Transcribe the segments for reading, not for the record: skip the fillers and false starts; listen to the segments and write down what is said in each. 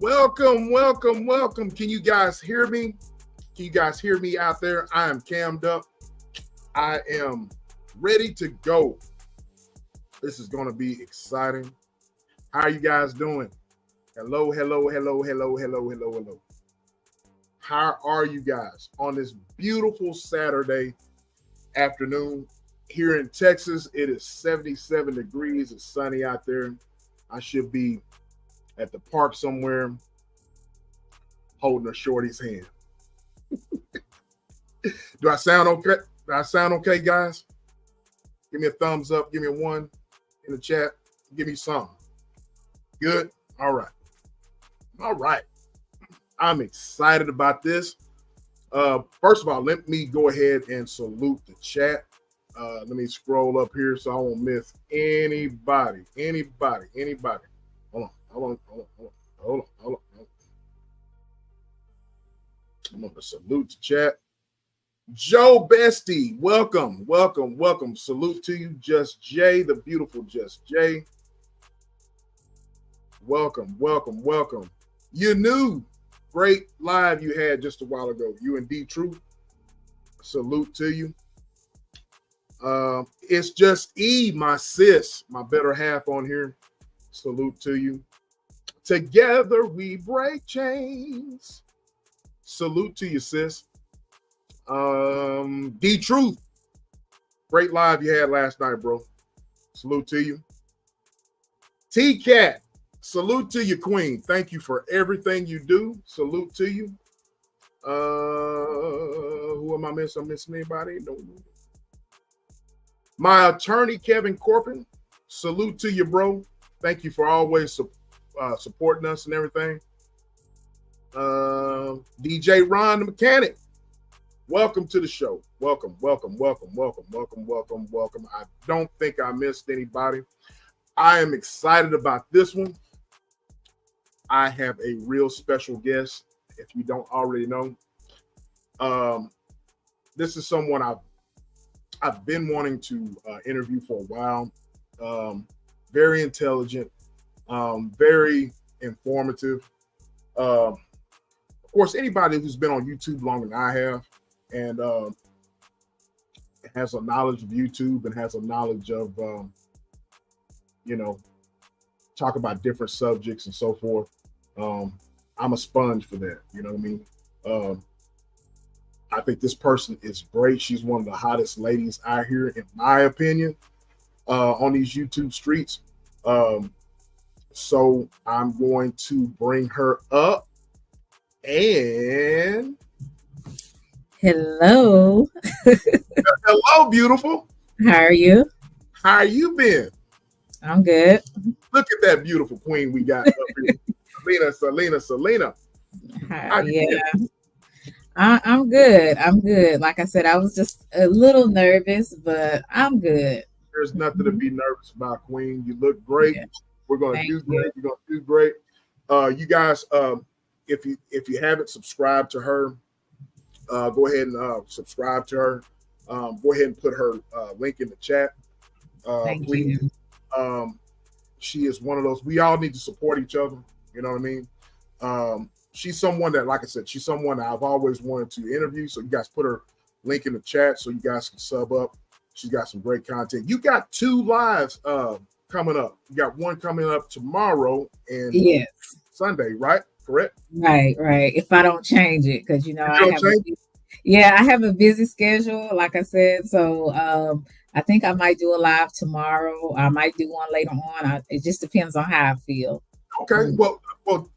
Welcome, welcome, welcome. Can you guys hear me? Can you guys hear me out there? I am cammed up. I am ready to go. This is going to be exciting. How are you guys doing? Hello, hello, hello, hello, hello, hello, hello. How are you guys on this beautiful Saturday afternoon? Here in Texas, it is 77 degrees. It's sunny out there. I should be at the park somewhere holding a shorty's hand. Do I sound okay? Do I sound okay, guys? Give me a thumbs up. Give me a one in the chat. Give me something. Good? All right. All right. I'm excited about this. First of all, let me go ahead and salute the chat. Let me scroll up here so I won't miss anybody. Hold on. I'm going to salute the chat. Joe Bestie, welcome. Salute to you, Just Jay, the beautiful Just Jay. Welcome. You knew great live you had just a while ago. You and D Truth. Salute to you. It's just E, my sis, my better half on here. Salute to you. Together we break chains. Salute to you, sis. D Truth. Great live you had last night, bro. Salute to you. T Cat. Salute to you, Queen. Thank you for everything you do. Salute to you. Who am I missing? I'm missing anybody? No. My attorney, Kevin Corpin. Salute to you, bro. Thank you for always supporting us and everything. DJ Ron the Mechanic. Welcome to the show. Welcome. I don't think I missed anybody. I am excited about this one. I have a real special guest, if you don't already know. This is someone I've been wanting to interview for a while. Very intelligent, very informative. Of course, anybody who's been on YouTube longer than I have and has a knowledge of YouTube and has a knowledge of, talk about different subjects and so forth. I'm a sponge for that. You know what I mean? I think this person is great. She's one of the hottest ladies out here, in my opinion, on these YouTube streets. So I'm going to bring her up. And hello. Hello, beautiful. How are you? How you been? I'm good. Look at that beautiful queen we got up here. Selena. Yeah. I'm good. Like I said, I was just a little nervous, but I'm good. There's nothing to be nervous about, Queen. You look great. Yeah. We're going to do great. You're going to do great. You guys, if you haven't subscribed to her, go ahead and subscribe to her. Go ahead and put her link in the chat. Thank please. You. She is one of those. We all need to support each other. You know what I mean? She's someone that, like I said, she's someone that I've always wanted to interview. So you guys put her link in the chat so you guys can sub up. She's got some great content. You got 2 lives coming up. You got one coming up tomorrow and Sunday, right? Correct? Right. If I don't change it, because I have a busy schedule, like I said. So I think I might do a live tomorrow. I might do one later on. It just depends on how I feel. Okay. Well,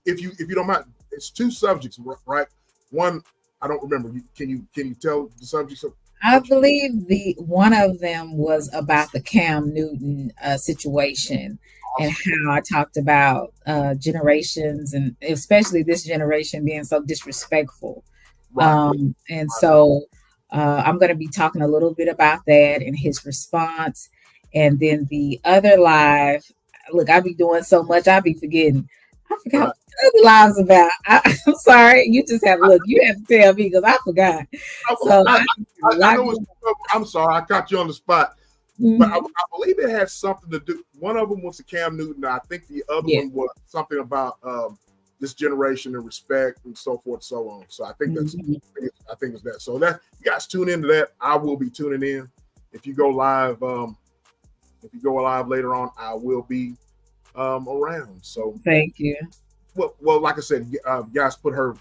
if you don't mind, it's 2 subjects, right? One, I don't remember. Can you tell the subjects? I believe one of them was about the Cam Newton situation. And how I talked about generations, and especially this generation being so disrespectful. Right. So I'm going to be talking a little bit about that and his response. And then the other live, look, I be doing so much, I be forgetting. I forgot what the live's about. I'm sorry. You just have to tell me because I forgot. I'm sorry. I caught you on the spot. Mm-hmm. But I believe it had something to do. One of them was the Cam Newton. I think the other one was something about this generation and respect and so forth, so on. So I think that's I think it's that. So that you guys tune into that. I will be tuning in. If you go live, later on, I will be around. So thank you. Well, like I said, guys, put her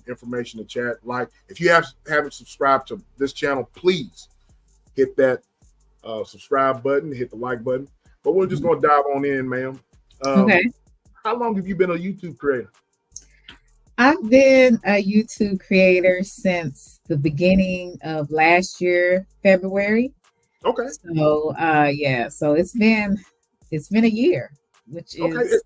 information in the chat. Like, if you haven't subscribed to this channel, please hit that subscribe button, hit the like button. But we're just gonna dive on in, ma'am. Okay. How long have you been a YouTube creator? I've been a YouTube creator since the beginning of last year, February. Okay. So so it's been a year, which is okay.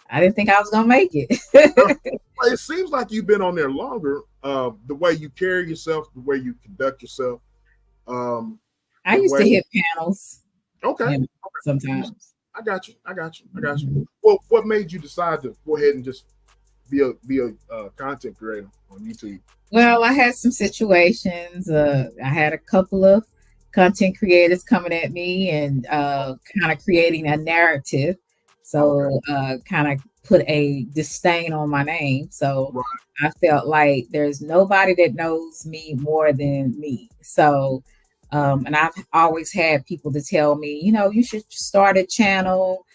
I didn't think I was gonna make it. It seems like you've been on there longer. The way you carry yourself, the way you conduct yourself. I used to hit panels. Okay. Sometimes. I got you. Well, what made you decide to go ahead and just be a content creator on YouTube? Well, I had some situations. I had a couple of content creators coming at me and kind of creating a narrative. So kind of put a disdain on my name. So I felt like there's nobody that knows me more than me. So and I've always had people to tell me, you should start a channel.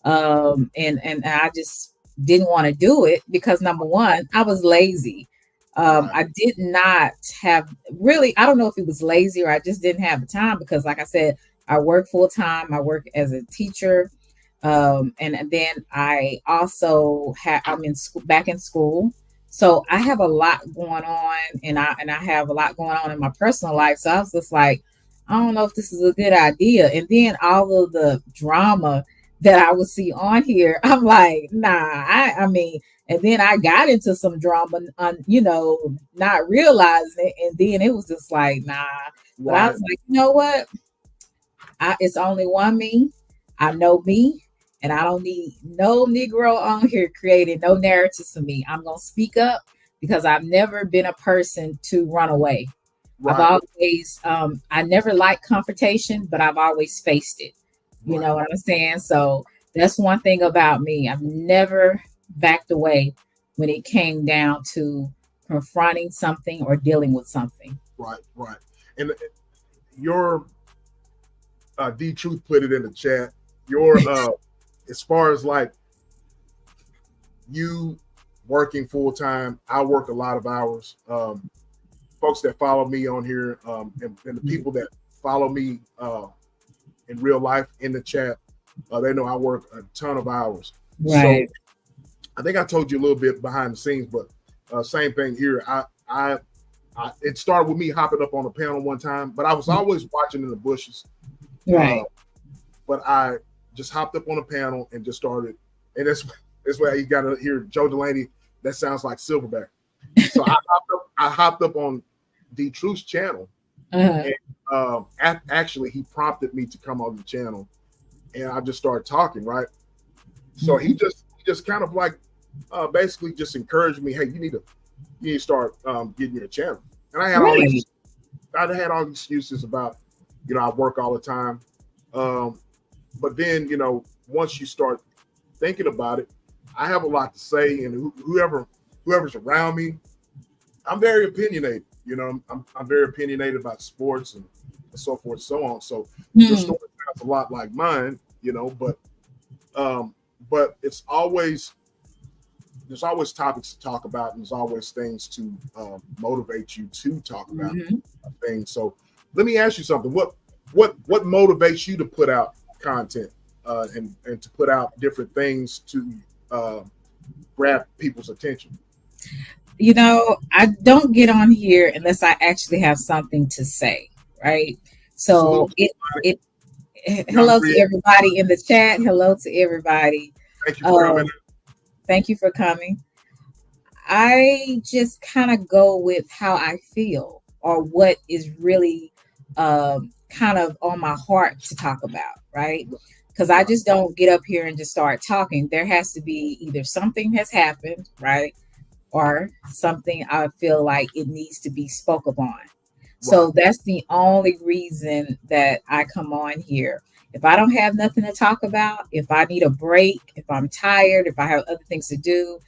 And I just didn't want to do it because, number one, I was lazy. I did not have really, I don't know if it was lazy or I just didn't have the time because, like I said, I work full time. I work as a teacher. And then I also I'm in school, back in school. So I have a lot going on and I have a lot going on in my personal life. So I was just like, I don't know if this is a good idea. And then all of the drama that I would see on here, I'm like, nah, I mean, and then I got into some drama, not realizing it. And then it was just like, nah. But I was like, you know what? It's only one me. I know me. And I don't need no Negro on here creating no narratives for me. I'm going to speak up because I've never been a person to run away. I've always, I never liked confrontation, but I've always faced it. You know what I'm saying? So that's one thing about me. I've never backed away when it came down to confronting something or dealing with something. Right. And your D Truth put it in the chat. Your as far as like you working full time, I work a lot of hours. Folks that follow me on here, and the people that follow me in real life in the chat, they know I work a ton of hours. Right. So I think I told you a little bit behind the scenes, but same thing here. I it started with me hopping up on a panel one time, but I was always watching in the bushes. Right. But I just hopped up on a panel and just started, and that's why you got to hear Joe Delaney. That sounds like Silverback. So I hopped up on D Truth's channel, and actually he prompted me to come on the channel, and I just started talking. Right. So he just kind of like basically just encouraged me. Hey, you need to start getting your channel. And I had all these excuses about, I work all the time. But then, once you start thinking about it, I have a lot to say, and whoever's around me, I'm very opinionated. I'm very opinionated about sports and so forth, so on. So the story sounds a lot like mine, but it's always there's always topics to talk about, and there's always things to motivate you to talk about things. So let me ask you something. What motivates you to put out content and to put out different things to grab people's attention? I don't get on here unless I actually have something to say, right? So hello to everybody in the chat. Hello to everybody. Thank you for coming. Thank you for coming. I just kind of go with how I feel or what is really kind of on my heart to talk about, right? Because I just don't get up here and just start talking. There has to be either something has happened, right? Or something I feel like it needs to be spoke upon. Right. So that's the only reason that I come on here. If I don't have nothing to talk about, if I need a break, if I'm tired, if I have other things to do,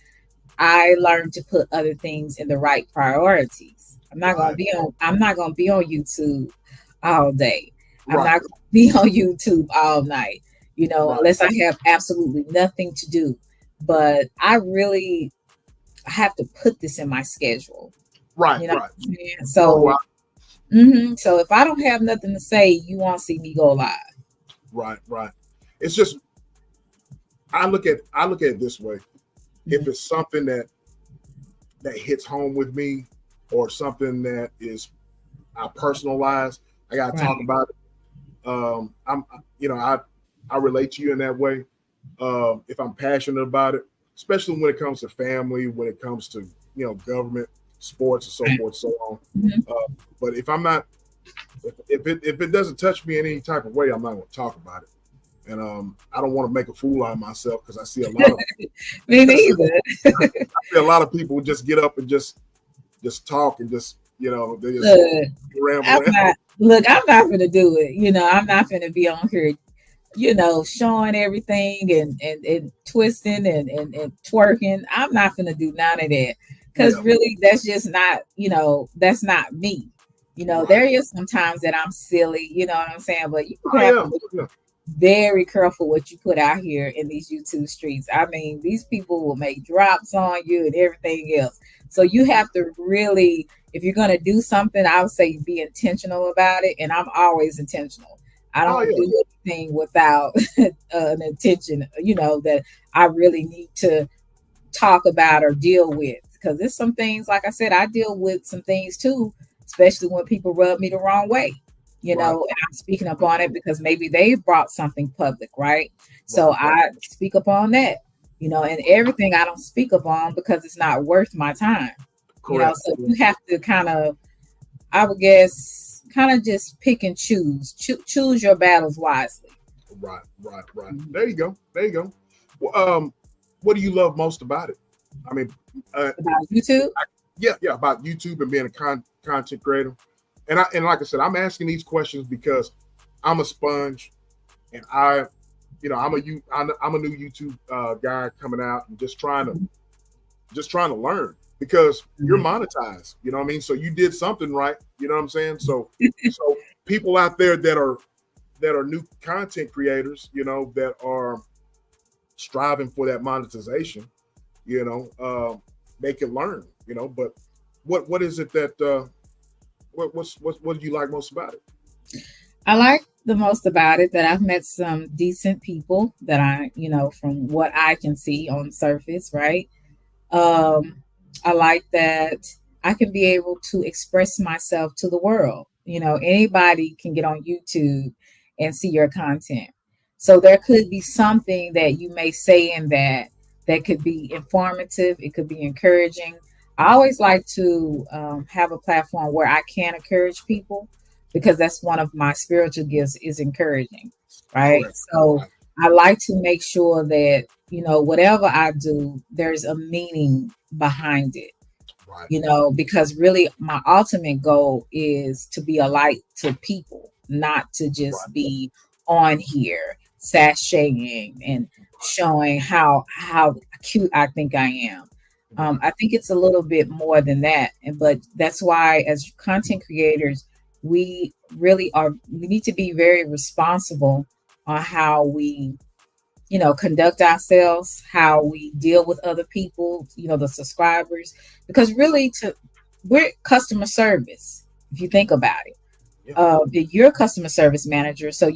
I learned to put other things in the right priorities. I'm not gonna be on YouTube all day. I'm Right. not gonna be on YouTube all night, Right. unless I have absolutely nothing to do. But I really have to put this in my schedule. Right. You know Right. what I'm saying? No, So so if I don't have nothing to say, you won't see me go live. right. Right. It's just I look at it this way. If Mhm. it's something that hits home with me, or something that is I personalize, I gotta talk Right. about it. I'm I relate to you in that way. If I'm passionate about it, especially when it comes to family, when it comes to government, sports, and so Right. forth, so on. Mhm. But if I'm not, if it doesn't touch me in any type of way, I'm not going to talk about it. And I don't want to make a fool out of myself, because I see a lot of Me I see neither. a lot of people just get up and just talk, and just they just Look, ramble. I'm not gonna do it. I'm not gonna be on here, showing everything and twisting and twerking. I'm not gonna do none of that. Cause Yeah, really that's just not, that's not me. right. There is sometimes that I'm silly, you know what I'm saying? But you Oh have to yeah, be yeah. very careful what you put out here in these YouTube streets. I mean, these people will make drops on you and everything else. So you have to really, if you're going to do something, I would say be intentional about it. And I'm always intentional. I Oh don't yeah, do anything without an intention, that I really need to talk about or deal with. Because there's some things, like I said, I deal with some things too, especially when people rub me the wrong way, right, and I'm speaking up on it because maybe they've brought something public, right? So right, right. I speak up on that, and everything I don't speak up on because it's not worth my time, Correct. so you have to kind of, I would guess, kind of just pick and choose your battles wisely. Right, right, right. Mhm. There you go. There you go. Well, what do you love most about it? I mean, uh, About YouTube. yeah, yeah, about YouTube and being a content creator. And like I said, I'm asking these questions because I'm a sponge, and I'm a new YouTube guy coming out, and just trying to learn, because you're Mhm. monetized. You know what I mean? So you did something right. You know what I'm saying? So people out there that are new content creators, that are striving for that monetization, they can learn. But what is it that what do you like most about it? I like the most about it that I've met some decent people that from what I can see on the surface, right? Um, I like that I can be able to express myself to the world. Anybody can get on YouTube and see your content. So there could be something that you may say in that could be informative, it could be encouraging. I always like to have a platform where I can encourage people because that's one of my spiritual gifts is encouraging, right? Correct. So Right. I like to make sure that whatever I do, there's a meaning behind it, Right. because really my ultimate goal is to be a light to people, not to Right. just be on here sashaying and showing how cute I think I am. Right. I think it's a little bit more than that, but that's why as content creators, we need to be very responsible on how we conduct ourselves, how we deal with other people, the subscribers, because really we're customer service. If you think about it, Yeah. you're a customer service manager, so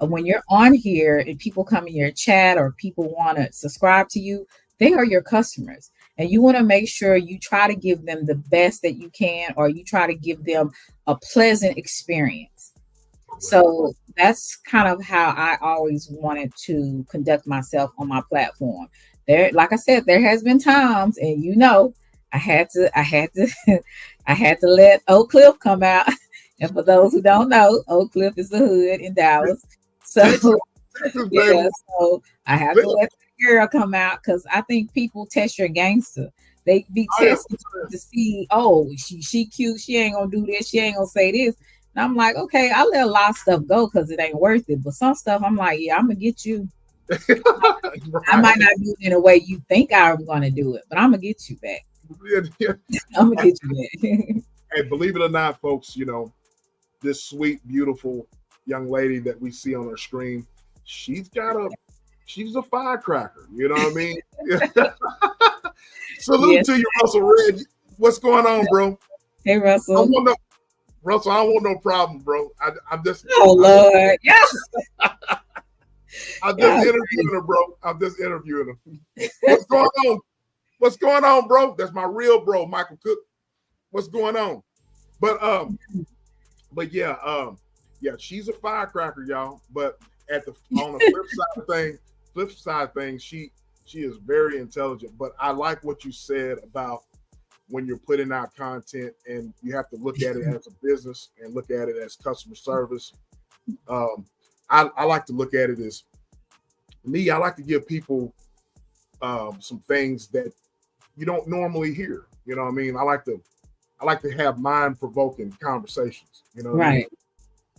when you're on here and people come in your chat or people want to subscribe to you, they are your customers. And you want to make sure you try to give them the best that you can, or you try to give them a pleasant experience. Correct. So that's kind of how I always wanted to conduct myself on my platform. There, like I said, there has been times, and I had to, I had to let Oak Cliff come out. And for those who don't know, Oak Cliff is the hood in Dallas. So Texas, Texas, baby. yeah, so I have to Oh let the girl come out because I think people test your gangster. They be yeah. testing to see, oh, she cute, she ain't gonna do this, she ain't gonna say this. And I'm like, okay, I let a lot of stuff go because it ain't worth it. But some stuff I'm like, yeah, I'm gonna get you. I might not do it in a way you think I'm going to do it, but I'm gonna get you back. Yeah. I'm gonna get you back. Hey, believe it or not, folks, this sweet, beautiful young lady that we see on our screen, she's a firecracker. You know what I mean? Salute Yes. to you, Russell Red. What's going on, bro? Hey, Russell. Russell, I don't want no problem, bro. I'm just. Oh Lord, yeah. I'm just interviewing her, bro. I'm just interviewing her. What's going on? What's going on, bro? That's my real bro, Michael Cook. What's going on? But yeah, she's a firecracker, y'all. But on the flip side of things, she is very intelligent. But I like what you said about when you're putting out content and you have to look at it as a business and look at it as customer service. I like to look at it as me. I like to give people some things that you don't normally hear. You know what I mean? I like to have mind-provoking conversations. You know what I mean?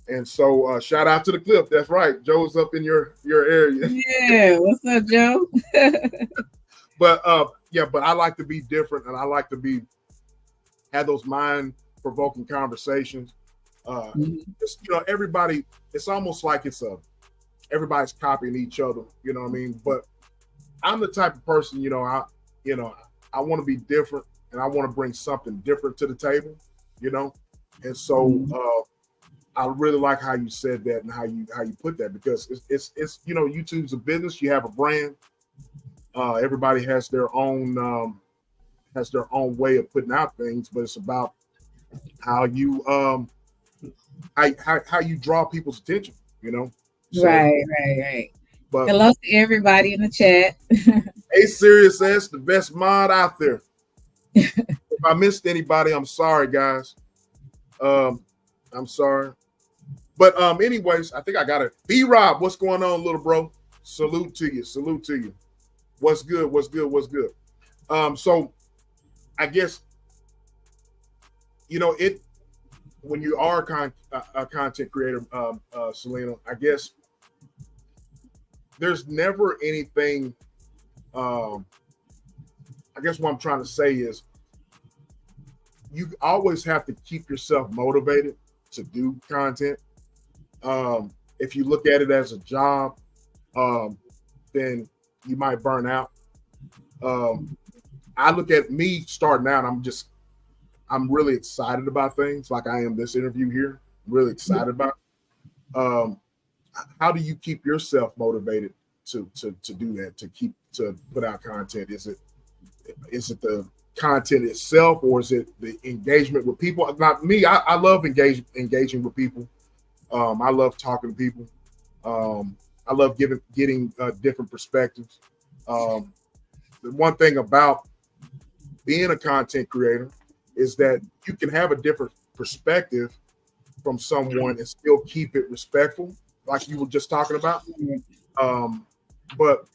And so shout out to the clip. That's right. Joe's up in your area. Yeah. What's up, Joe? But I like to be different, and I like to have those mind-provoking conversations. Everybody. It's almost like everybody's copying each other. You know what I mean? But I'm the type of person. I want to be different, and I want to bring something different to the table. And so I really like how you said that and how you put that, because it's YouTube's a business. You have a brand. Everybody has their own way of putting out things, but it's about how you how you draw people's attention. So, Right. But hello to everybody in the chat. Hey, Serious S, the best mod out there. If I missed anybody, I'm sorry, guys. I'm sorry. But anyways, I think I got it. B-Rob, what's going on, little bro? Salute to you. What's good? So I guess when you are a content creator, Selena, I guess there's never anything. I guess what I'm trying to say is you always have to keep yourself motivated to do content. If you look at it as a job, then you might burn out. I look at me starting out, I'm really excited about things like I am this interview here. I'm really excited about. How do you keep yourself motivated to do that, to put out content? Is it the content itself, or is it the engagement with people? Not me. I love engaging with people. I love talking to people. I love getting different perspectives. The one thing about being a content creator is that you can have a different perspective from someone and still keep it respectful, like you were just talking about. But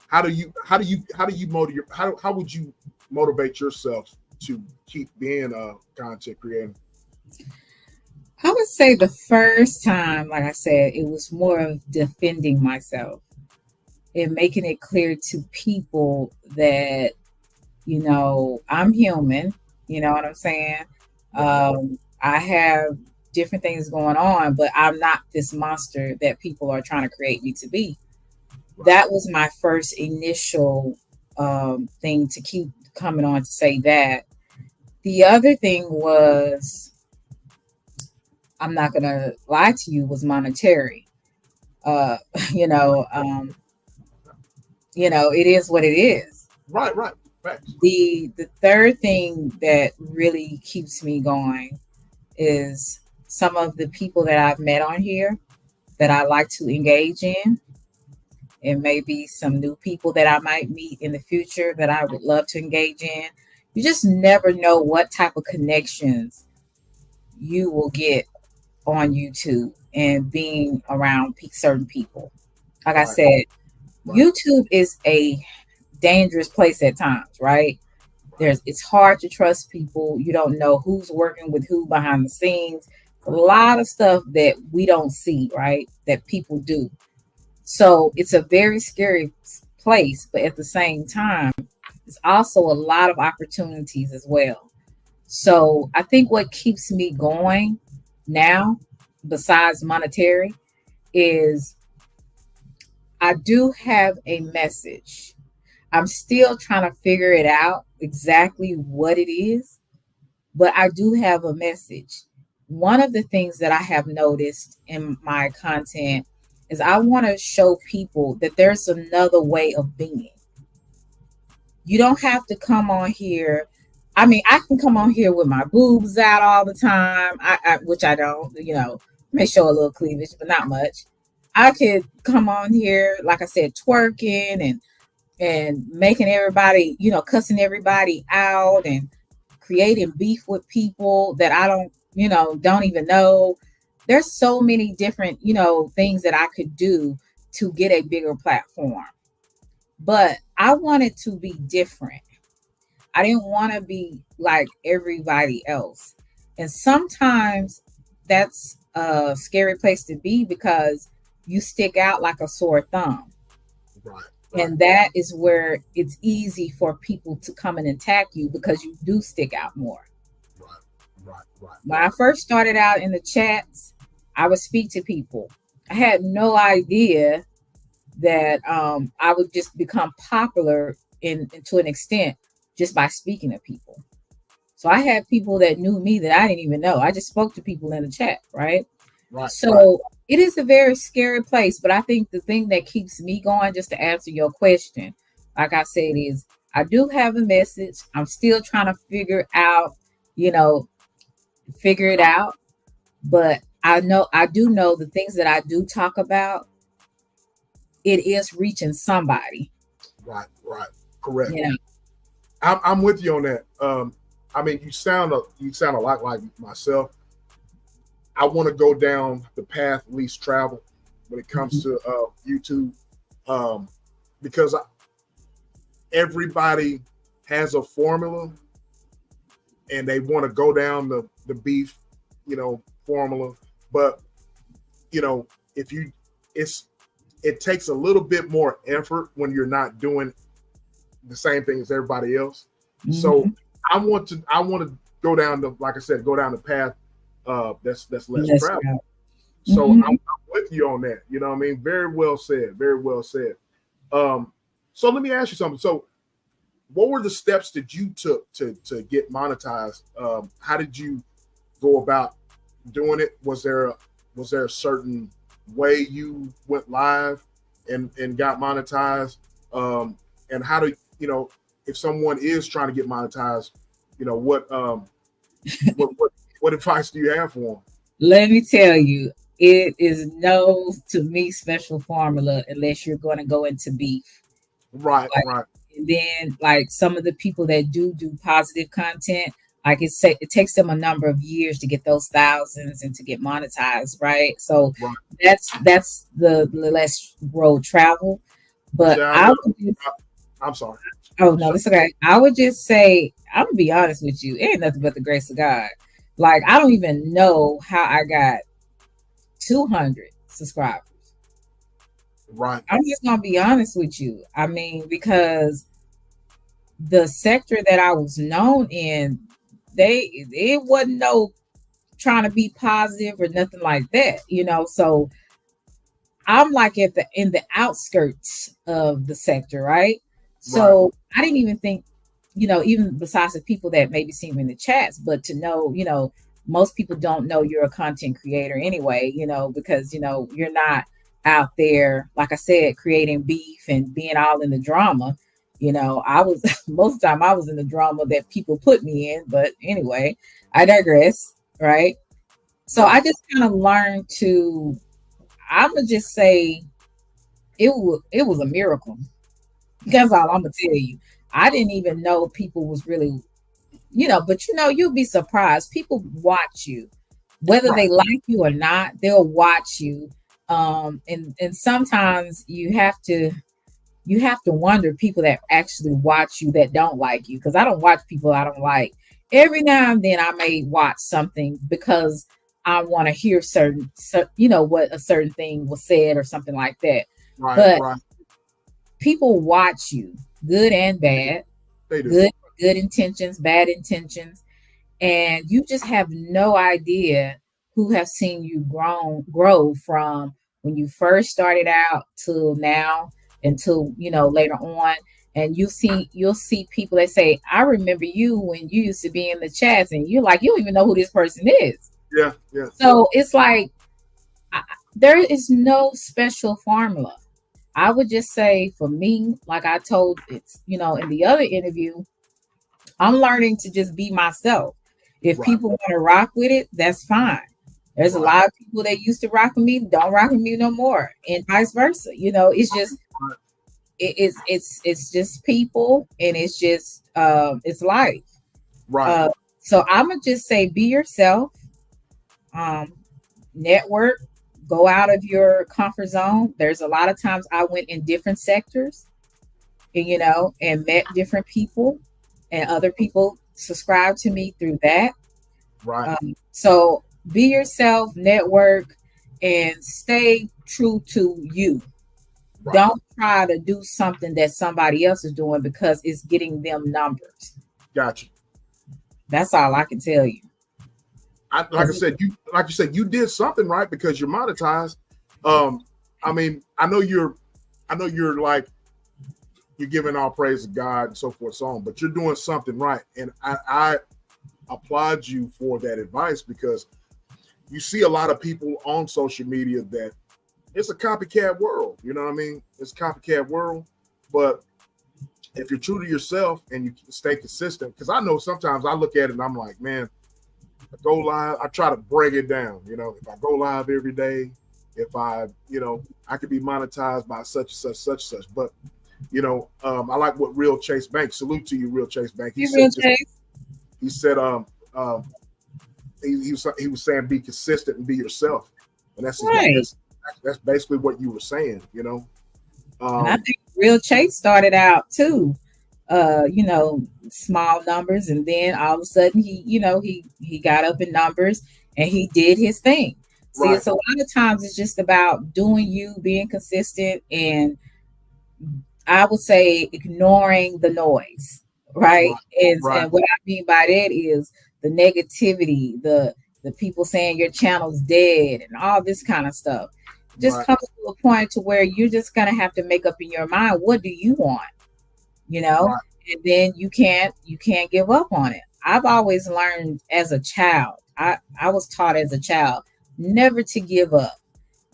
how would you motivate yourself to keep being a content creator? I would say the first time, like I said, it was more of defending myself and making it clear to people that, I'm human. You know what I'm saying? I have different things going on, but I'm not this monster that people are trying to create me to be. That was my first initial thing to keep coming on to say that. The other thing was, I'm not going to lie to you, was monetary. It is what it is. Right. The third thing that really keeps me going is some of the people that I've met on here that I like to engage in, and maybe some new people that I might meet in the future that I would love to engage in. You just never know what type of connections you will get on YouTube and being around certain people. Like I said, YouTube is a dangerous place at times, right? It's hard to trust people. You don't know who's working with who behind the scenes. A lot of stuff that we don't see, right? That people do. So it's a very scary place, but at the same time, it's also a lot of opportunities as well. So I think what keeps me going now, besides monetary, is I do have a message. I'm still trying to figure it out exactly what it is, but I do have a message. One of the things that I have noticed in my content is I want to show people that there's another way of being. You don't have to come on here. I mean, I can come on here with my boobs out all the time, which I don't, may show a little cleavage, but not much. I could come on here, like I said, twerking and making everybody, cussing everybody out and creating beef with people that I don't even know. There's so many different, things that I could do to get a bigger platform. But I wanted to be different. I didn't want to be like everybody else. And sometimes that's a scary place to be because you stick out like a sore thumb. Right. And that is where it's easy for people to come and attack you because you do stick out more. Right. When I first started out in the chats, I would speak to people. I had no idea that I would just become popular to an extent just by speaking to people. So I had people that knew me that I didn't even know. I just spoke to people in the chat, right? So it is a very scary place, but I think the thing that keeps me going, just to answer your question, like I said, is I do have a message. I'm still trying to figure it out, but I do know the things that I do talk about, it is reaching somebody. Right. Correct. Yeah. I'm with you on that. I mean, you sound a lot like myself. I want to go down the path least traveled when it comes to YouTube, because everybody has a formula, and they want to go down the beef, formula. But it takes a little bit more effort when you're not doing the same thing as everybody else. Mm-hmm. So I want to go down the path that's less traveled. So I'm with you on that. You know what I mean? Very well said. So let me ask you something. So what were the steps that you took to get monetized? How did you go about doing it? Was there a certain way you went live and got monetized? And how do if someone is trying to get monetized, what advice do you have for them? Let me tell you, it is no, to me, special formula unless you're going to go into beef. Right. And then, like, some of the people that do positive content, like it takes them a number of years to get those thousands and to get monetized, right? So that's the less road travel. But I'm sorry. Oh no, it's okay. I would just say, I'm gonna be honest with you, it ain't nothing but the grace of God. Like, I don't even know how I got 200 subscribers. Right. I'm just gonna be honest with you. I mean, because the sector that I was known in, it wasn't no trying to be positive or nothing like that, So I'm like in the outskirts of the sector, right? So I didn't even think, even besides the people that maybe see me in the chats, but to know, most people don't know you're a content creator anyway, because, you're not out there, like I said, creating beef and being all in the drama. I was most of the time I was in the drama that people put me in, but anyway, I digress, right? So I just kind of learned I'm gonna just say it was a miracle. That's all I'm gonna tell you. I didn't even know people was really, but you'll be surprised. People watch you, whether they like you or not, they'll watch you. And sometimes you have to wonder people that actually watch you that don't like you, because I don't watch people I don't like. Every now and then I may watch something because I want to hear what a certain thing was said or something like that. Right, But right. people watch you, good and bad, They do. good intentions, bad intentions, and you just have no idea who have seen you grow from when you first started out till now, until later on. And you'll see people that say, I remember you when you used to be in the chats, and you're like, you don't even know who this person is. Yeah, yeah. So it's like, there is no special formula. I would just say, for me, like I told it's in the other interview, I'm learning to just be myself. If Right, people want to rock with it, that's fine. There's a right, lot of people that used to rock with me, don't rock with me no more, and vice versa. It's just right, it's just people, and it's life. right, Uh, so I'm gonna just say, be yourself. Um, Network, go out of your comfort zone. There's a lot of times I went in different sectors, and met different people, and other people subscribe to me through that. right, So be yourself, network, and stay true to you. right. Don't try to do something that somebody else is doing because it's getting them numbers. Gotcha. That's all I can tell you. Like you said, you did something right because you're monetized. I mean, I know you're like, you're giving all praise to God and so forth, so on, but you're doing something right. And I applaud you for that advice, because you see a lot of people on social media that it's a copycat world. You know what I mean? It's a copycat world. But if you're true to yourself and you stay consistent, because I know sometimes I look at it and I'm like, man, I go live, I try to break it down. If I go live every day, if I could be monetized by such and such. But I like what Real Chase Bank. Salute to you, Real Chase Bank. He said, he was saying, be consistent and be yourself, and Right. that's basically what you were saying. And I think Real Chase started out too, small numbers, and then all of a sudden he got up in numbers, and he did his thing. See, Right, it's a lot of times it's just about doing you, being consistent, and I would say ignoring the noise, right? right, And right, and what I mean by that is the negativity, the people saying your channel's dead, and all this kind of stuff. Just right, comes to a point to where you're just gonna have to make up in your mind, what do you want? You know, right, and then you can't give up on it. I've always learned as a child. I was taught as a child never to give up.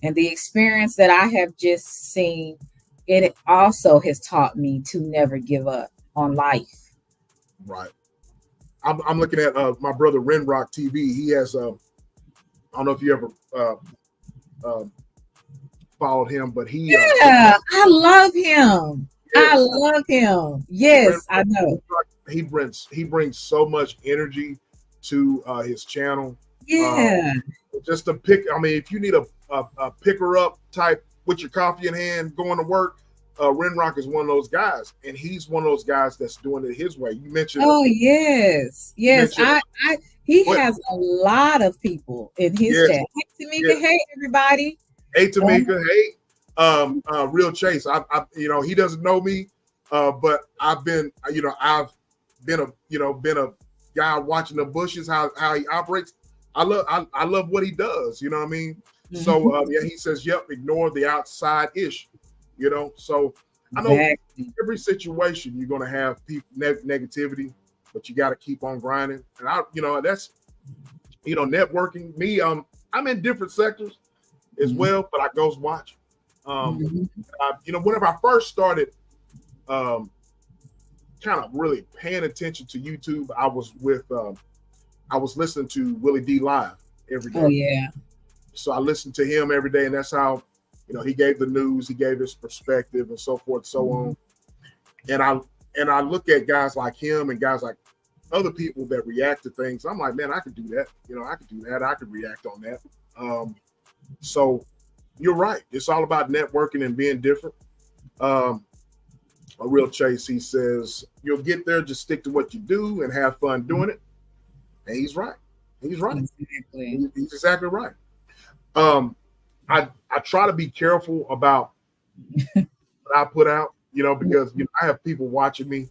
And the experience that I have just seen, it also has taught me to never give up on life. right. I'm looking at my brother Renrock TV. He has I don't know if you ever uh, followed him, but Yeah, I love him. I yes, love him. he brings Yes, I know. he brings so much energy to his channel. Uh, Yeah. just to pick, I mean, if you need a picker up type with your coffee in hand going to work, Renrock is one of those guys, and he's one of those guys that's doing it his way. Oh yes. You Yes. mentioned He what? has a lot of people in his Yes, chat. Hey yes. Tamika, hey everybody. Hey Oh, Tamika, hey, Real Chase. He doesn't know me, but I've been a guy watching the bushes, how he operates. I love what he does. You know what I mean? So mhm, yeah, he says, "Yep, ignore the outside ish." So I know exactly. every situation you're gonna have people negativity, but you got to keep on grinding. And that's networking. Me, I'm in different sectors as Mhm, well, but I ghost watch. Um, mhm. whenever I first started, um, kind of really paying attention to YouTube, I was listening to Willie D live every Oh day. yeah. So I listened to him every day, and that's how, he gave the news, he gave his perspective, and so forth, so Mhm, on. And I look at guys like him and guys like other people that react to things. I'm like, man, I could do that. I could do that. I could react on that. So you're right. It's all about networking and being different. Um, a Real Chase, he says, you'll get there, just stick to what you do and have fun doing it. And he's right. He's right. exactly. He's exactly right. Um, I try to be careful about I put out, because I have people watching me.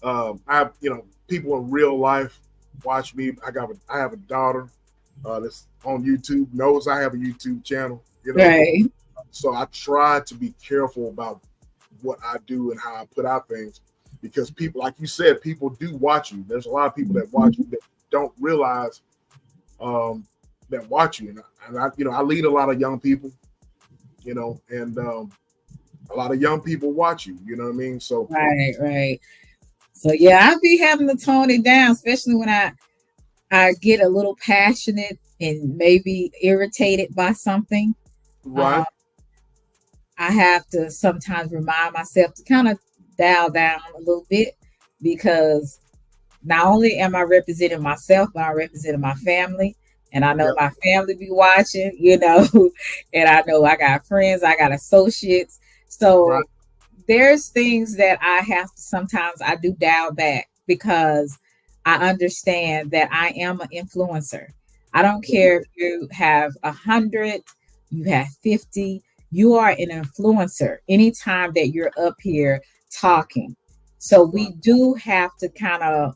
I have people in real life watch me. I have a daughter that's on YouTube, knows I have a YouTube channel. Right. So I try to be careful about what I do and how I put out things, because people, like you said, people do watch you. There's a lot of people that watch you that don't realize that watch you, and I lead a lot of young people, and a lot of young people watch you. You know what I mean? So right. So yeah, I be having to tone it down, especially when I get a little passionate and maybe irritated by something. Right. I have to sometimes remind myself to kind of dial down a little bit, because not only am I representing myself, but I'm representing my family. And I know my family be watching, and I know I got friends, I got associates. So there's things that I have to, sometimes I do dial back, because I understand that I am an influencer. I don't care if you have 100, you have 50, you are an influencer anytime that you're up here talking. So we do have to kind of,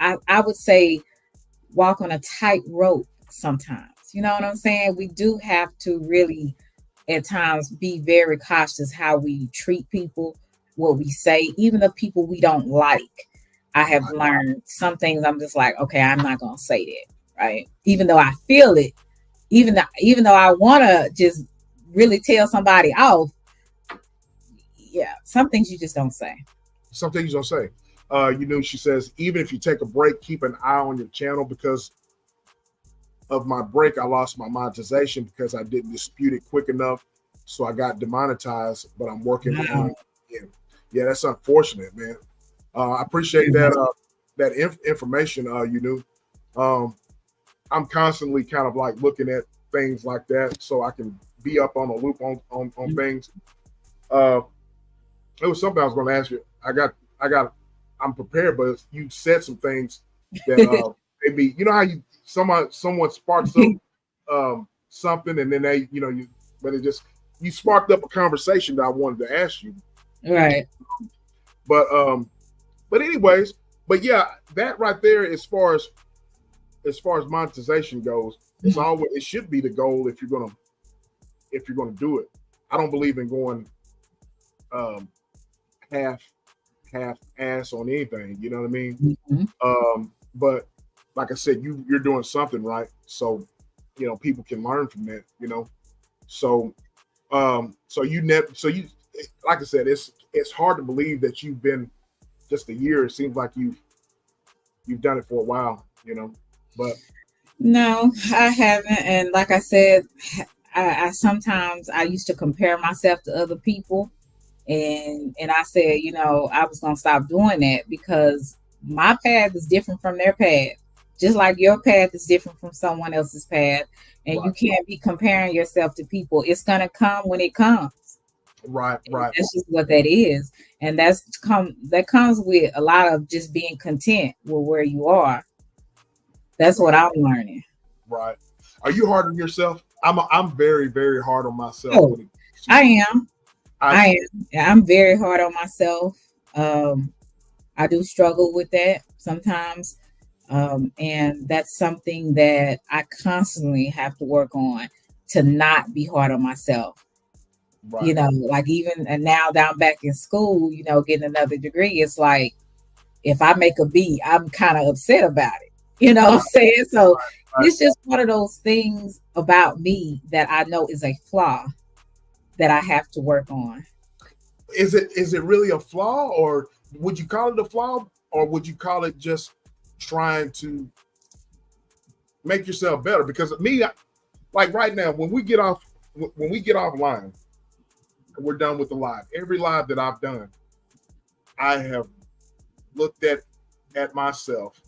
I would say, walk on a tightrope sometimes. You know what I'm saying? We do have to really at times be very cautious how we treat people, what we say, even the people we don't like. I have learned some things. I'm just like, okay, I'm not gonna say that, right? Even though I feel it, even though I want to just really tell somebody off, yeah, some things you just don't say. Some things you don't say. She says, even if you take a break, keep an eye on your channel, because of my break, I lost my monetization because I didn't dispute it quick enough. So I got demonetized, but I'm working on it. Yeah, that's unfortunate, man. I appreciate that information, I'm constantly kind of like looking at things like that so I can be up on a loop on things. It was something I was going to ask you. I'm prepared, but you said some things that maybe, how someone sparks up something, and then they, you sparked up a conversation that I wanted to ask you. Right. But anyways, yeah, that right there, as far as monetization goes, it should be the goal if you're gonna do it. I don't believe in going half ass on anything. You know what I mean? Mm-hmm. But like I said, you're doing something right, so people can learn from that. So you like I said, it's hard to believe that you've been just a year. It seems like you've done it for a while, but no, I haven't. And like I said, I sometimes I used to compare myself to other people, and I said, I was gonna stop doing that, because my path is different from their path, just like your path is different from someone else's path, and you can't be comparing yourself to people. It's gonna come when it comes. Right. That's just what that is, and that comes with a lot of just being content with where you are. That's what I'm learning. Right. Are you hard on yourself? I'm very, very hard on myself. Oh, I am. I'm very hard on myself. I do struggle with that sometimes. And that's something that I constantly have to work on, to not be hard on myself. Right. Like even now that I'm back in school, getting another degree, it's like if I make a B, I'm kind of upset about it. You know what I'm saying? So it's just one of those things about me that I know is a flaw that I have to work on. Is it really a flaw, or would you call it a flaw, or would you call it just trying to make yourself better? Because me, like right now, when we get offline, we're done with the live. Every live that I've done, I have looked at myself,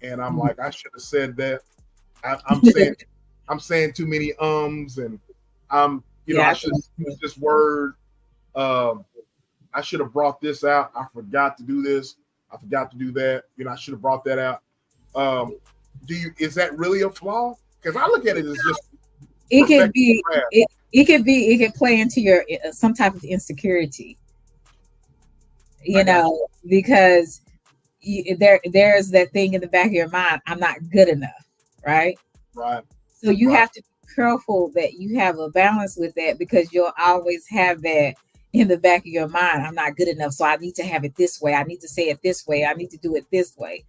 and I'm like, I should have said that. I'm saying too many and I should use this word. I should have brought this out. I forgot to do this. I forgot to do that. I should have brought that out. Is that really a flaw? Because I look at it as just it can be it could play into your some type of insecurity, I you got know, because there's that thing in the back of your mind, I'm not good enough, right? you. Right. So you Right. have to be careful that you have a balance with that, because you'll always have that in the back of your mind. I'm not good enough, so I need to have it this way. I need to say it this way. I need to do it this way.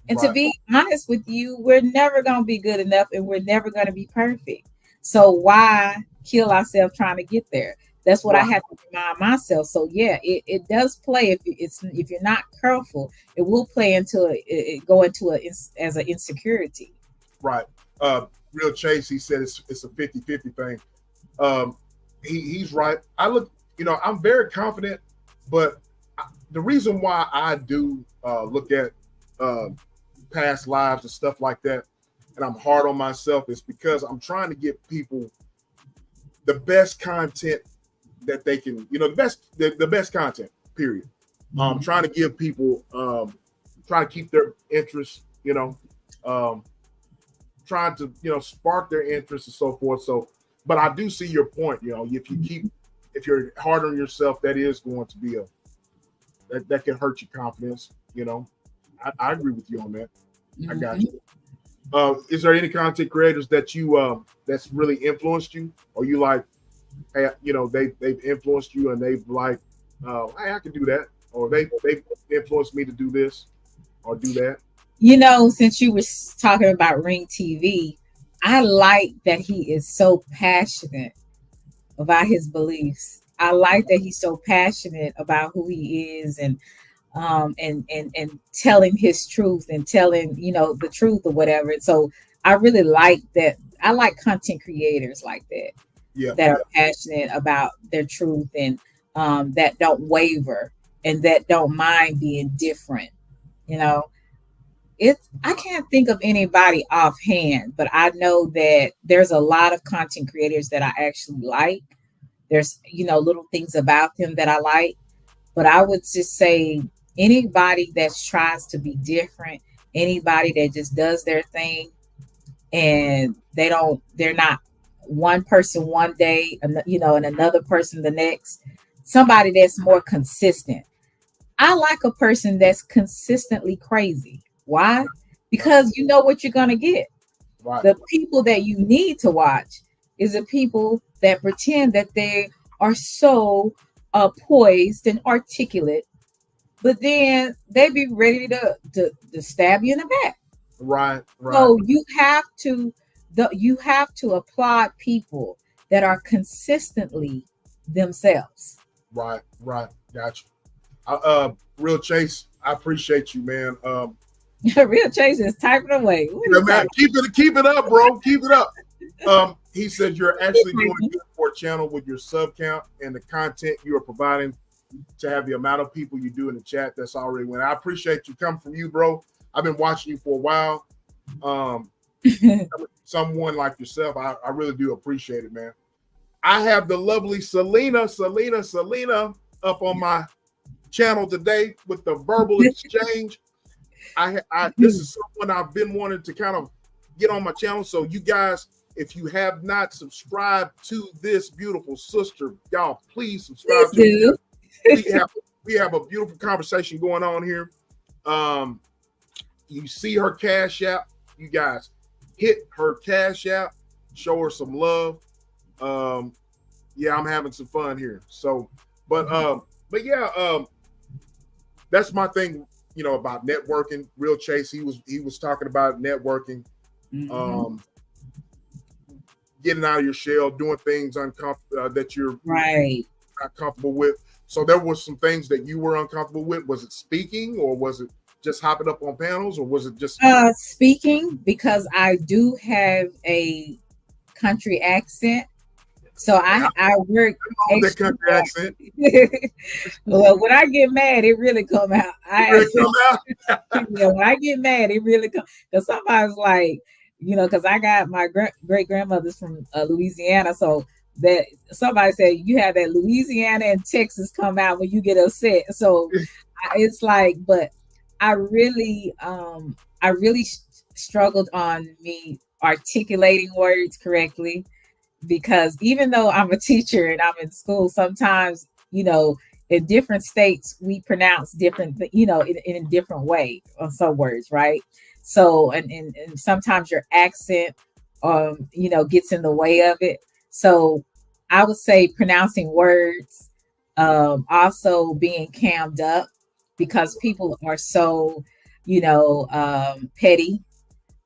And to Right. be honest with you, we're never going to be good enough, and we're never going to be perfect. So why kill ourselves trying to get there? That's what I Right. have to remind myself. So yeah, it does play. If you're not careful, it will play into it go into as an insecurity. Right. Real Chase, he said it's a 50-50 thing. Um, he's right. I look, I'm very confident, but the reason why I do look at uh, past lives and stuff like that, and I'm hard on myself, is because I'm trying to give people the best content that they can, the best content. Period. Trying to give people, trying to keep their interest, um, trying to, spark their interest and so forth. So, but I do see your point. If you're hard on yourself, that is going to be that can hurt your confidence. I agree with you on that. I got Mhm. you. Is there any content creators that you that's really influenced you, or you like, hey, they've influenced you and they've like, hey, I can do that, or they've influenced me to do this or do that. Since you were talking about Ring TV, I like that he is so passionate about his beliefs. I like that he's so passionate about who he is, and telling his truth, and telling the truth or whatever. So I really like that. I like content creators like that, Yeah, that yeah, are passionate about their truth, and that don't waver, and that don't mind being different. You know, I can't think of anybody offhand, but I know that there's a lot of content creators that I actually like. There's little things about them that I like, but I would just say anybody that tries to be different, anybody that just does their thing, and they're not one person one day, and another person the next. Somebody that's more consistent. I like a person that's consistently crazy. Why? yeah. Because you know what you're going to get. Right, The people that you need to watch is the people that pretend that they are so poised and articulate, but then they be ready to stab you in the back. right, right, So you have to applaud people that are consistently themselves. right, right. Gotcha. Real Chase, I appreciate you, man. Real change is typing away. What are Yeah, you man, talking keep it up, bro. Keep it up. He said you're actually doing about? good for a channel with your sub count and the content you are providing to have the amount of people you do in the chat. That's already went. I appreciate you coming from you, bro. I've been watching you for a while. Um, Someone like yourself, I really do appreciate it, man. I have the lovely Selena up on my channel today with the verbal exchange. This is someone I've been wanting to kind of get on my channel. So you guys, if you have not subscribed to this beautiful sister, y'all please Please subscribe to do. her. We have a beautiful conversation going on here. You see her cash app, you guys hit her cash app, show her some love. Yeah, I'm having some fun here. So, but yeah, that's my thing, about networking. Real Chase, he was talking about networking, Mhm. um, getting out of your shell, doing things that you're Right. not comfortable with. So there was some things that you were uncomfortable with. Was it speaking, or was it just hopping up on panels, or was it just Speaking, because I do have a country accent, so I I work with that extra country accent? hard. Well, when I get mad, it really come out. It really come out. Yeah, when I get mad, it really come. Because somebody's like, because I got my great grandmother's from Louisiana, so that somebody said you have that Louisiana and Texas come out when you get upset. So it's like, but I really struggled on me articulating words correctly, because even though I'm a teacher and I'm in school, sometimes, in different states, we pronounce different, in a different way on some words, right? So, and sometimes your accent, gets in the way of it. So I would say pronouncing words, also being cammed up because people are so, petty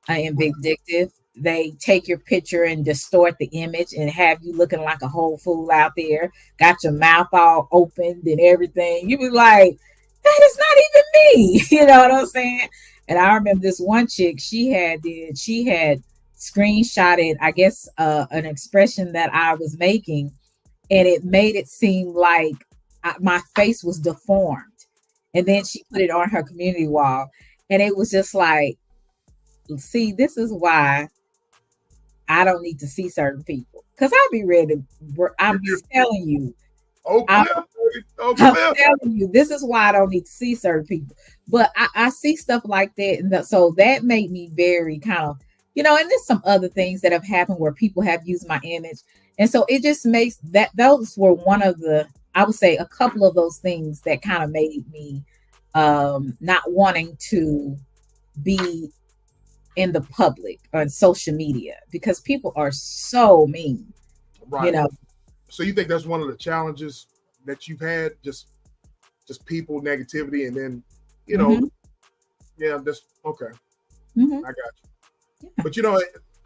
and vindictive. They take your picture and distort the image and have you looking like a whole fool out there, got your mouth all opened and everything. You be like, that is not even me. You know what I'm saying? And I remember this one chick, she had screenshotted, I guess, an expression that I was making, and it made it seem like my face was deformed. And then she put it on her community wall, and it was just like, see, this is why I don't need to see certain people, because I'll be ready to. I'm telling you. I'm telling you, this is why I don't need to see certain people. But I see stuff like that, and so that made me very kind of, and there's some other things that have happened where people have used my image, and so it just makes that those were one of the, I would say, a couple of those things that kind of made me not wanting to be in the public on social media, because people are so mean, right? So you think that's one of the challenges that you've had, just people negativity, and then yeah, that's okay. I got you. Yeah. But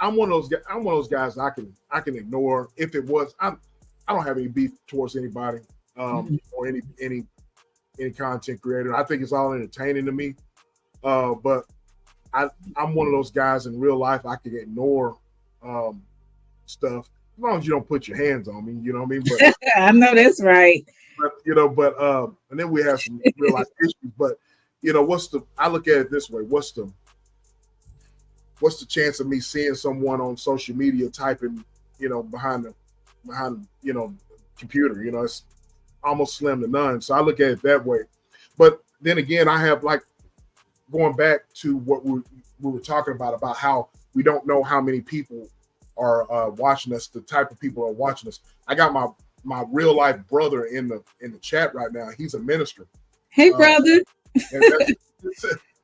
I'm one of those guys I can ignore if it was. I don't have any beef towards anybody or any content creator. I think it's all entertaining to me. But I'm one of those guys in real life. I can ignore stuff as long as you don't put your hands on me. You know what I mean? But, I know that's right. But and then we have some real life issues. But I look at it this way: what's the chance of me seeing someone on social media typing, behind the computer? It's almost slim to none. So I look at it that way. But then again, I have, like, going back to what we were talking about how we don't know how many people are watching us, the type of people are watching us. I got my real life brother in the chat right now. He's a minister. Hey, brother.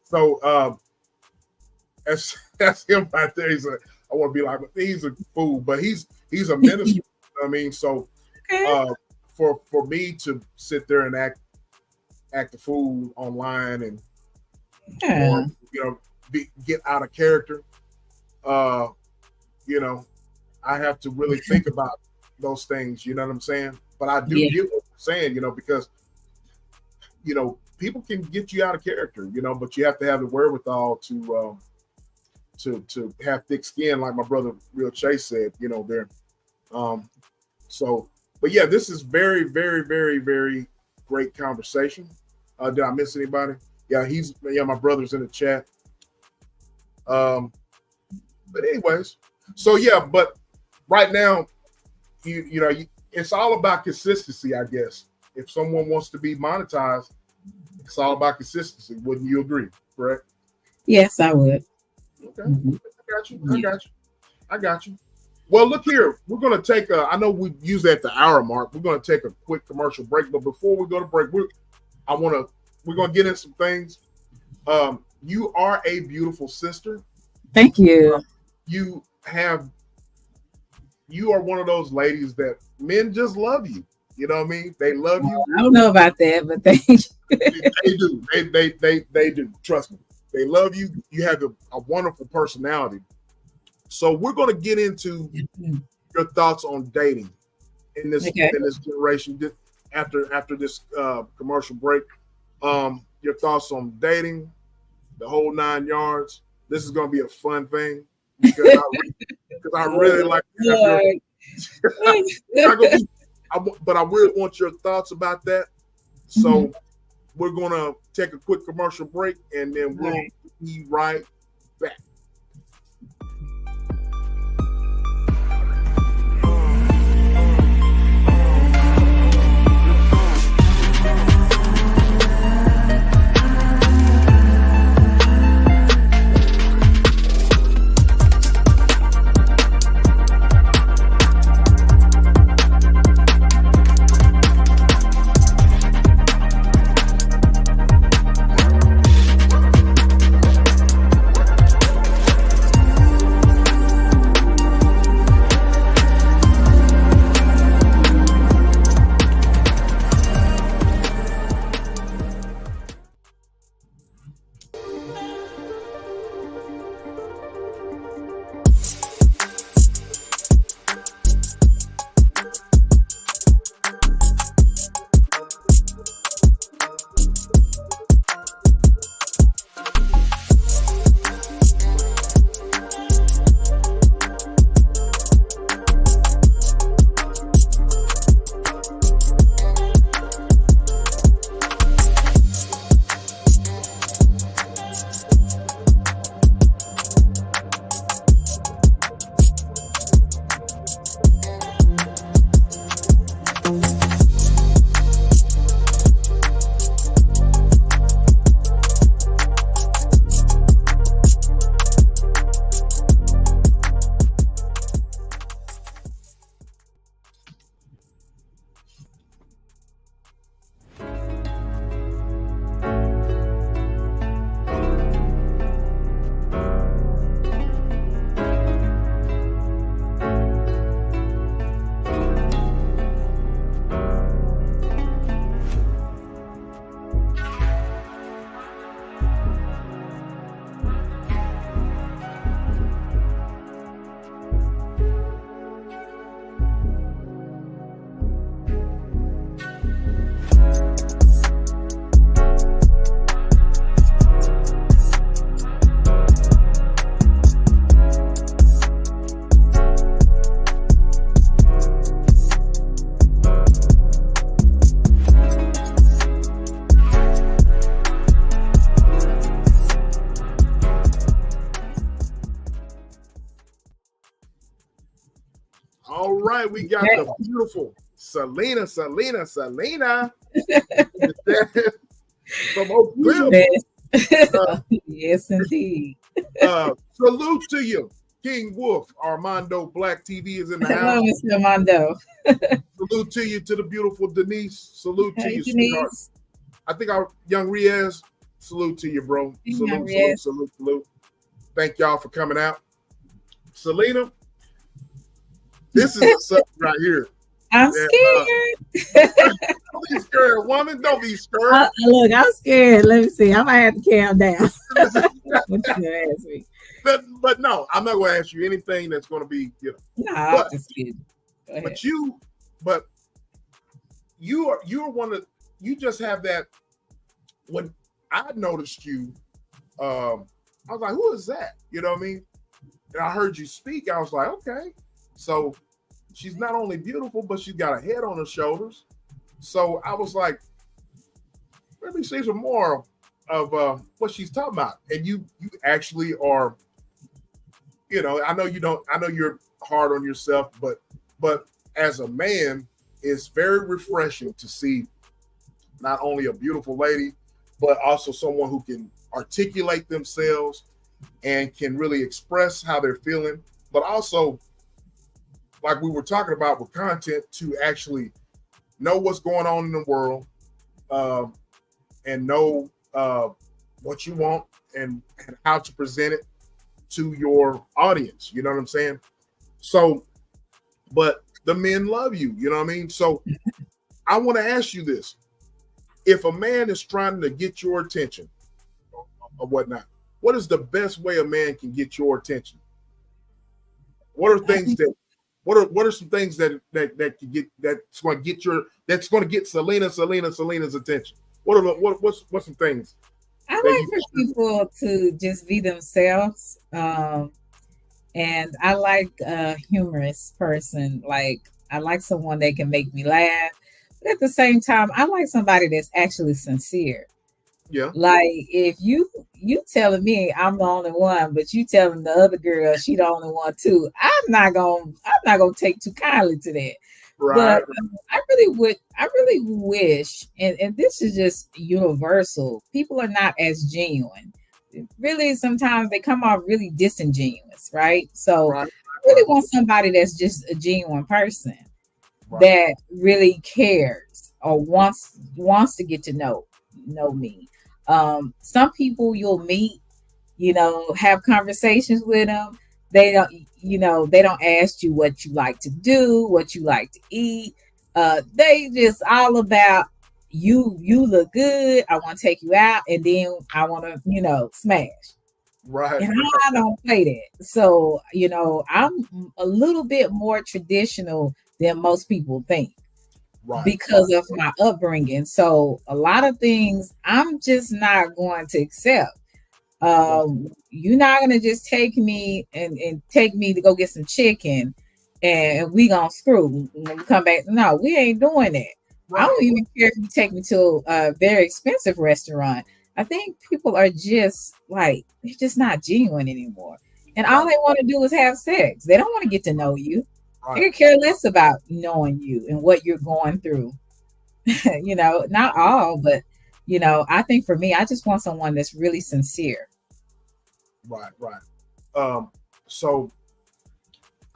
So that's him right there. I want to be like, he's a fool, but he's a minister. I mean, so for me to sit there and act the fool online and get out of character, I have to really think about those things. You know what I'm saying? But I do get what you're saying, because people can get you out of character, but you have to have the wherewithal to have thick skin, like my brother Real Chase said, there. But yeah, this is very, very, very, very great conversation. Did I miss anybody? Yeah, my brother's in the chat. But anyways, so yeah, but right now, it's all about consistency, I guess. If someone wants to be monetized, it's all about consistency. Wouldn't you agree? Correct? Yes, I would. Okay, I got you. Well, look here. We're going to take I know we use at the hour mark. We're going to take a quick commercial break. But before we go to break, we're going to get in some things. You are a beautiful sister. Thank you. You are one of those ladies that men just love you. You know what I mean? They love you. I don't know about that, but thank you. They do. They do. Trust me. They love you. You have a wonderful personality. So we're going to get into your thoughts on dating in this generation. After this commercial break, your thoughts on dating, the whole 9 yards. This is going to be a fun thing because I really like to but I really want your thoughts about that. So we're going to take a quick commercial break, and then we'll be right back. right, we got the beautiful Selena from Oak Cliff. Yes, indeed. Salute to you, King Wolf. Armando Black TV is in the Hello, house. Mr. Armando. Salute to you, to the beautiful Denise. Salute to you, Denise. sweetheart. I think our young Riaz. Salute to you, bro. Salute. Thank y'all for coming out. Selena, this is a subject right here. I'm scared. Don't be scared, woman. Don't be scared. Look, I'm scared. Let me see. I might have to calm down. What you gonna ask me? But no, I'm not going to ask you anything that's going to be, No, I'm just kidding. But you're one of, you just have that. When I noticed you, I was like, who is that? You know what I mean? And I heard you speak. I was like, okay. So she's not only beautiful, but she's got a head on her shoulders. So I was like, let me see some more of what she's talking about. And you actually are, I know you're hard on yourself, but as a man, it's very refreshing to see not only a beautiful lady, but also someone who can articulate themselves and can really express how they're feeling, but also, like we were talking about with content, to actually know what's going on in the world, and know what you want and how to present it to your audience. You know what I'm saying? So, but the men love you. You know what I mean? So I want to ask you this. If a man is trying to get your attention or whatnot, what is the best way a man can get your attention? What are things that what are some things that can get that's going to get Selena's attention? What's some things? I like for people to just be themselves. And I like a humorous person. Like, I like someone that can make me laugh. But at the same time, I like somebody that's actually sincere. Yeah. Like, if you telling me I'm the only one, but you telling the other girl she the only one too, I'm not gonna take too kindly to that. Right. But I really wish, and this is just universal, people are not as genuine. Really, sometimes they come off really disingenuous, right? So I really want somebody that's just a genuine person that really cares or wants to get to know me. Some people you'll meet, have conversations with them. They don't ask you what you like to do, what you like to eat. They just all about you look good. I want to take you out, and then I want to, smash. Right. And I don't play that. So, I'm a little bit more traditional than most people think. Right. Because of my upbringing. So a lot of things I'm just not going to accept. You're not going to just take me and take me to go get some chicken and we gonna screw when we come back. No, we ain't doing that. Right. I don't even care if you take me to a very expensive restaurant. I think people are just they're just not genuine anymore. And all they want to do is have sex. They don't want to get to know you. Right. They care less about knowing you and what you're going through. Not all, but I think for me, I just want someone that's really sincere. Right. So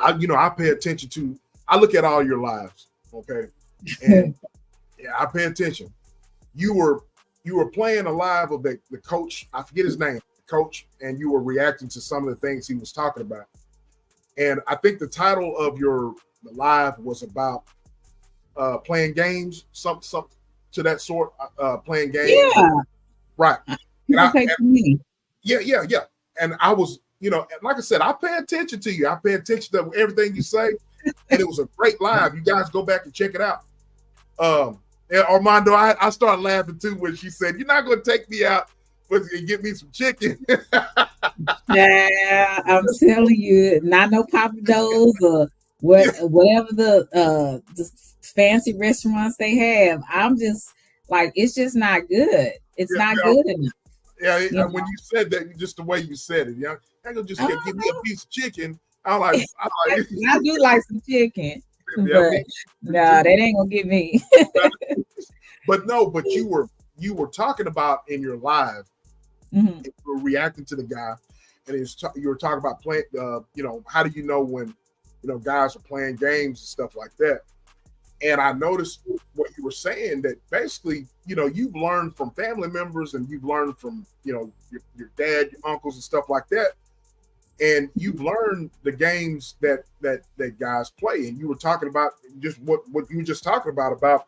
I pay attention I look at all your lives, okay? And yeah, I pay attention. You were playing a live of the coach, I forget his name, coach, and you were reacting to some of the things he was talking about. And I think the title of the live was about playing games, something to that sort, playing games. Yeah. Right. Me. Yeah. And I was, like I said, I pay attention to you. I pay attention to everything you say. And it was a great live. You guys go back and check it out. And Armando, I started laughing too when she said, "You're not going to take me out and get me some chicken." Yeah, I'm telling you, not no Pappadeaux or whatever the fancy restaurants they have. I'm just it's just not good. It's not good enough. Yeah, when you said that, just the way you said it, I'm gonna just give me a piece of chicken. I do like some chicken. Yeah, but me no, too. that ain't gonna get me. But no, but you were talking about in your live, Mhm. you were reacting to the guy, and you were talking about playing. How do you know when guys are playing games and stuff like that? And I noticed what you were saying, that basically, you've learned from family members and you've learned from, your dad, your uncles and stuff like that. And you've learned the games that guys play. And you were talking about just what you were just talking about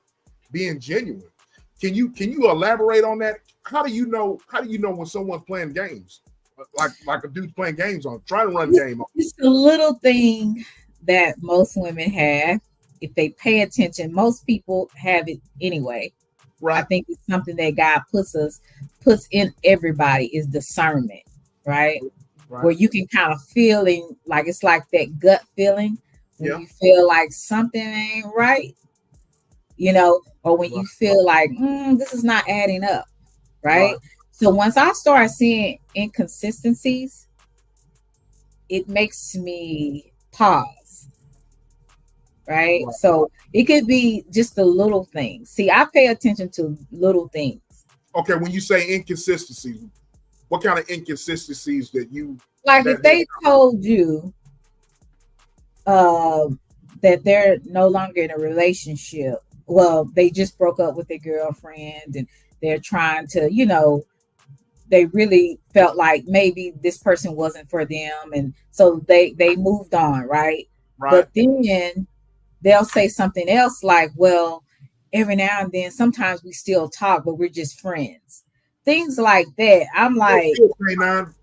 being genuine. Can you elaborate on that? How do you know when someone's playing games? Like a dude's playing games on, trying to run game on. It's a little thing that most women have. If they pay attention, most people have it anyway. I Right. think it's something that God puts in everybody is discernment, right? Right. Where you can kind of feeling like it's like that gut feeling when Yeah. you feel like something ain't right, or when you Right. feel like this is not adding up, right? Right. So once I start seeing inconsistencies, it makes me pause, right? Right. So it could be just the little things. See, I pay attention to little things. Okay, when you say inconsistencies, what kind of inconsistencies that you Like if they told you that they're no longer in a relationship, well, they just broke up with their girlfriend and they're trying to, they really felt like maybe this person wasn't for them, and so they moved on, right? right? But then they'll say something else like, well, every now and then sometimes we still talk, but we're just friends, things like that. I'm like,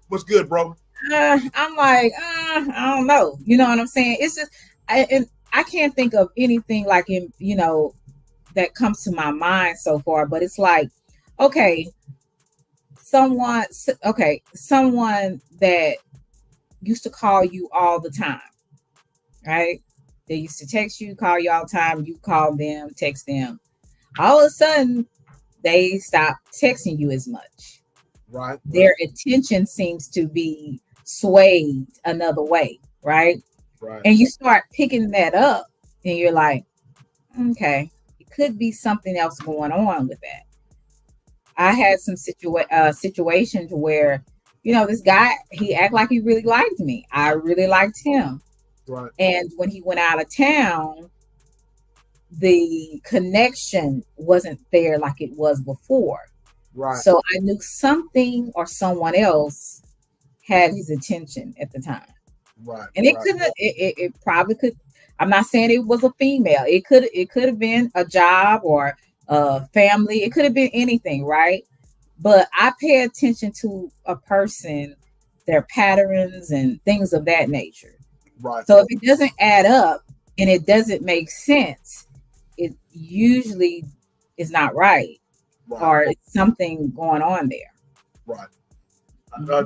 what's good, bro? I don't know, you know what I'm saying? It's just I can't think of anything like that comes to my mind so far, but it's like, okay, someone that used to call you all the time, right? They used to text you, call you all the time, you call them, text them. All of a sudden they stop texting you as much. Right. Their attention seems to be swayed another way, right? Right. And you start picking that up and you're like, okay, it could be something else going on with that. I had some situations where, this guy, he acted like he really liked me. I really liked him. Right. And when he went out of town, the connection wasn't there like it was before. Right. So I knew something or someone else had his attention at the time. Right. And it probably could. I'm not saying it was a female. It could have been a job or a family. It could have been anything, right? But I pay attention to a person, their patterns and things of that nature. Right. So if it doesn't add up and it doesn't make sense, it usually is not right. Or it's something going on there. Right.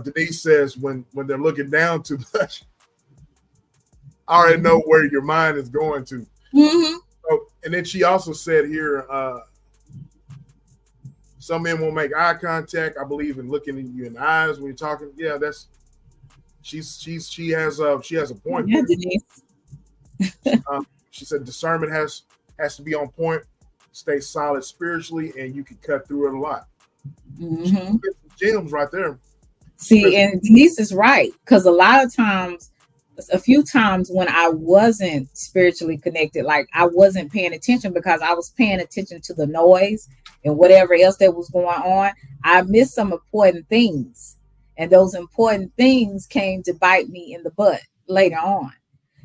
Denise says when they're looking down too much, I already know where your mind is going to. Mm-hmm. So, and then she also said here, some men won't make eye contact. I believe in looking at you in the eyes when you're talking. Yeah, that's she has a point. Yeah, Denise. She said discernment has to be on point, stay solid spiritually, and you can cut through it a lot. Mm-hmm. Gems right there. See, and Denise is right, because a few times when I wasn't spiritually connected, like I wasn't paying attention because I was paying attention to the noise and whatever else that was going on, I missed some important things. And those important things came to bite me in the butt later on.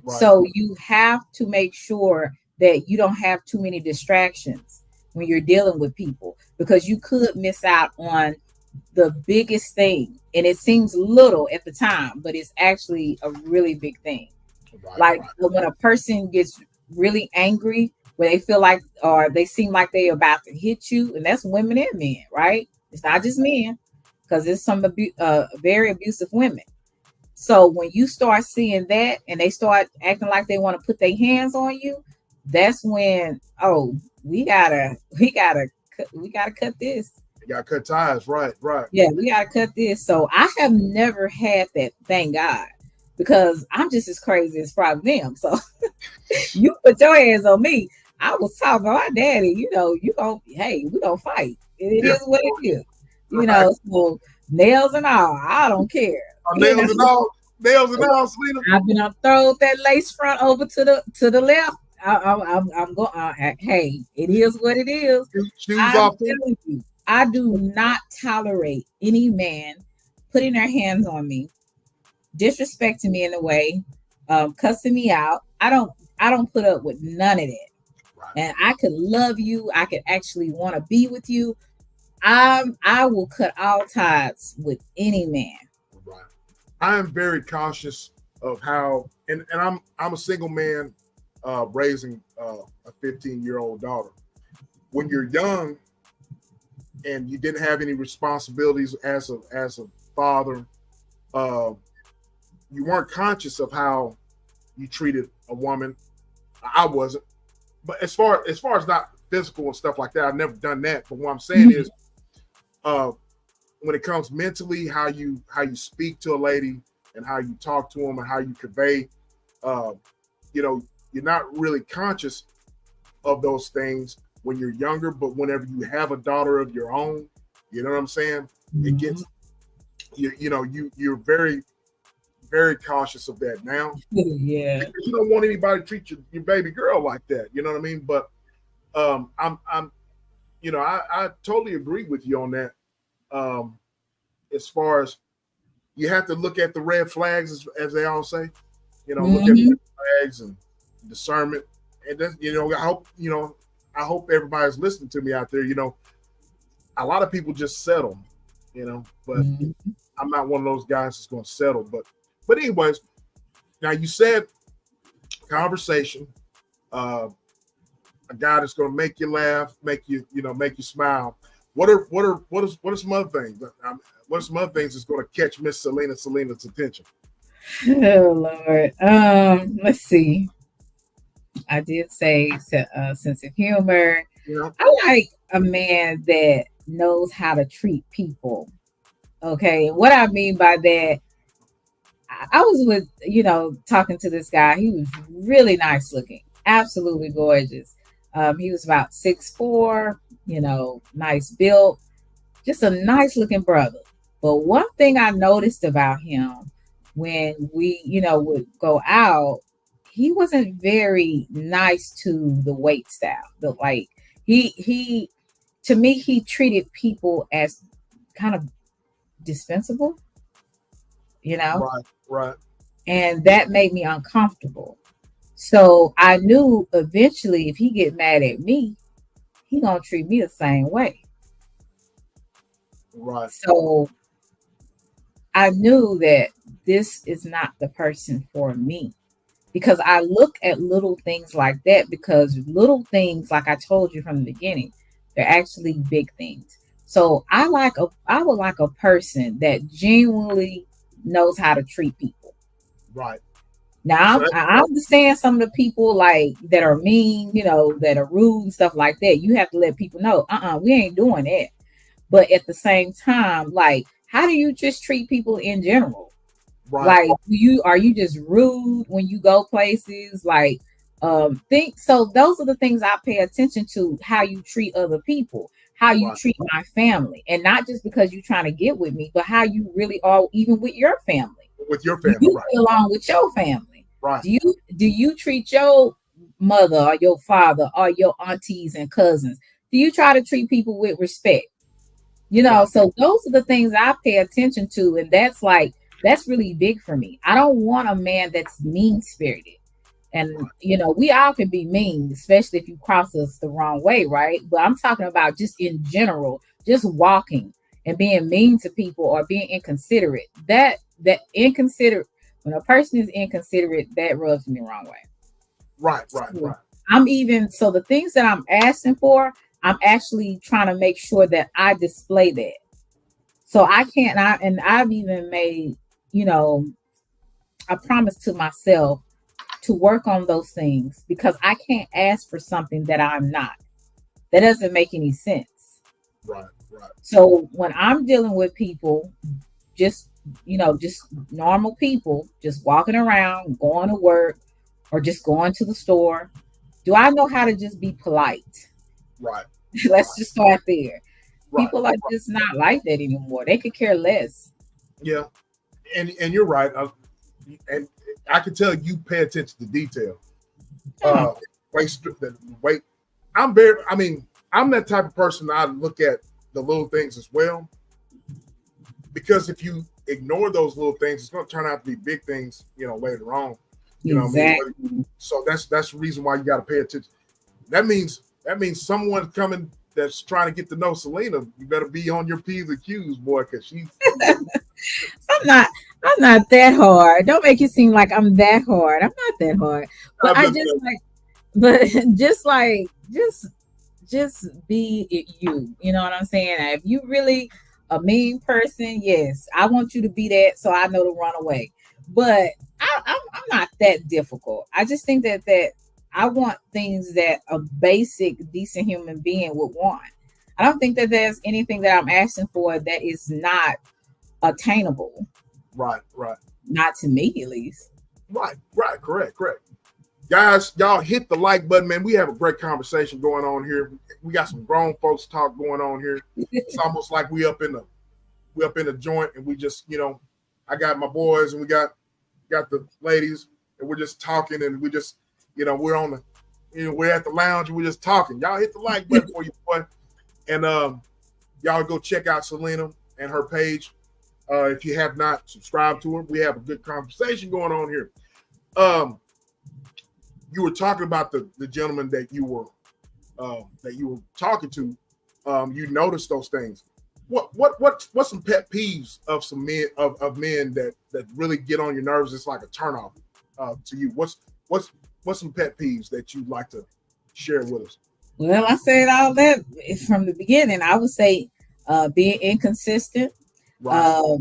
Right. So you have to make sure that you don't have too many distractions when you're dealing with people, because you could miss out on the biggest thing. And it seems little at the time, but it's actually a really big thing. Right. When a person gets really angry, where they feel like, or they seem like they're about to hit you, and that's women and men, right? It's not just men, because there's some very abusive women. So when you start seeing that and they start acting like they want to put their hands on you, that's when, we gotta cut this. You gotta cut ties, right. Yeah, we gotta cut this. So I have never had that, thank God, because I'm just as crazy as probably them. So You put your hands on me. I was talking to my daddy, we gonna fight. It Yeah, is what it is. right. So nails and all, I don't care. Nails and all, Selena. I've been throw that lace front over to the left. I'm going. Hey, it is what it is. Shoes I'm off too. telling you, I do not tolerate any man putting their hands on me, disrespecting me in a way, cussing me out. I don't put up with none of that. Right, And I could love you. I could actually want to be with you. I will cut all ties with any man. right. I am very cautious of how, and I'm a single man, raising a 15-year-old daughter. When you're young and you didn't have any responsibilities as a father, uh, you weren't conscious of how you treated a woman. I wasn't, but as far as not physical and stuff like that, I've never done that. But what I'm saying is, when it comes mentally, how you speak to a lady and how you talk to them and how you convey, you're not really conscious of those things when you're younger. But whenever you have a daughter of your own, you know what I'm saying? It gets you're very, very cautious of that now. Yeah. Because you don't want anybody to treat your baby girl like that. You know what I mean? But I totally agree with you on that. As far as you have to look at the red flags, as they all say, look at the red flags and discernment. And then, I hope everybody's listening to me out there. A lot of people just settle, but I'm not one of those guys that's going to settle. But anyways, now you said conversation, a guy that's going to make you laugh, make you smile. What are some other things? What are some other things that's going to catch Miss Selena's attention? Oh Lord. Let's see. I did say sense of humor. Yeah. I like a man that knows how to treat people. Okay, and what I mean by that, I was with talking to this guy. He was really nice looking, absolutely gorgeous. He was about 6'4", nice built, just a nice looking brother. But one thing I noticed about him when we, would go out, he wasn't very nice to the wait staff. He to me, he treated people as kind of dispensable, Right. and that made me uncomfortable. So I knew eventually if he get mad at me, he gonna treat me the same way. Right. So I knew that this is not the person for me, because I look at little things like that, because little things, like I told you from the beginning, they're actually big things. So I would like a person that genuinely knows how to treat people. Right. Now I understand some of the people like that are mean, that are rude and stuff like that. You have to let people know, we ain't doing that. But at the same time, like, how do you just treat people in general? Right. Like, are you just rude when you go places? Like, think so. Those are the things I pay attention to: how you treat other people, how you treat my family, and not just because you're trying to get with me, but how you really are, even with your family. With your family, you get along with your family. Right. Do you treat your mother or your father or your aunties and cousins? Do you try to treat people with respect? So those are the things I pay attention to, and that's really big for me. I don't want a man that's mean spirited. And we all can be mean, especially if you cross us the wrong way, right? But I'm talking about just in general, just walking and being mean to people or being inconsiderate. That inconsiderate, when a person is inconsiderate, that rubs me the wrong way. Right. So the things that I'm asking for, I'm actually trying to make sure that I display that. So I've even made, a promise to myself to work on those things, because I can't ask for something that I'm not. That doesn't make any sense. Right. So when I'm dealing with people, just normal people, just walking around, going to work, or just going to the store? Do I know how to just be polite? Right. Let's just start there. Right. People are just not like that anymore. They could care less. Yeah. And you're right. And I can tell you pay attention to detail. Yeah. Wait. I'm that type of person. I look at the little things as well, because if you ignore those little things, it's going to turn out to be big things, later on. You know what I Exactly. mean? So that's the reason why you got to pay attention. That means someone coming that's trying to get to know Selena, you better be on your P's and Q's, boy, because she's. I'm not that hard. Don't make it seem like I'm that hard. I'm not that hard. But I just like, but just be you. You know what I'm saying? If you really a mean person, yes, I want you to be that, so I know to run away. But I'm not that difficult. I just think that I want things that a basic, decent human being would want. I don't think that there's anything that I'm asking for that is not attainable. Right. Not to me, at least. Right. Correct. Guys, y'all hit the like button, man. We have a great conversation going on here. We got some grown folks talk going on here. It's almost like we up in the joint, and we just, I got my boys and we got the ladies, and we're just talking, and we just, we're on the, we're at the lounge and we're just talking. Y'all hit the like button for you, boy. And y'all go check out Selena and her page. If you have not subscribed to her, we have a good conversation going on here. You were talking about the gentleman that you were talking to. You noticed those things. What's some pet peeves of some men of men that really get on your nerves? It's like a turnoff to you. What's some pet peeves that you'd like to share with us? Well, I said all that from the beginning. I would say being inconsistent, right.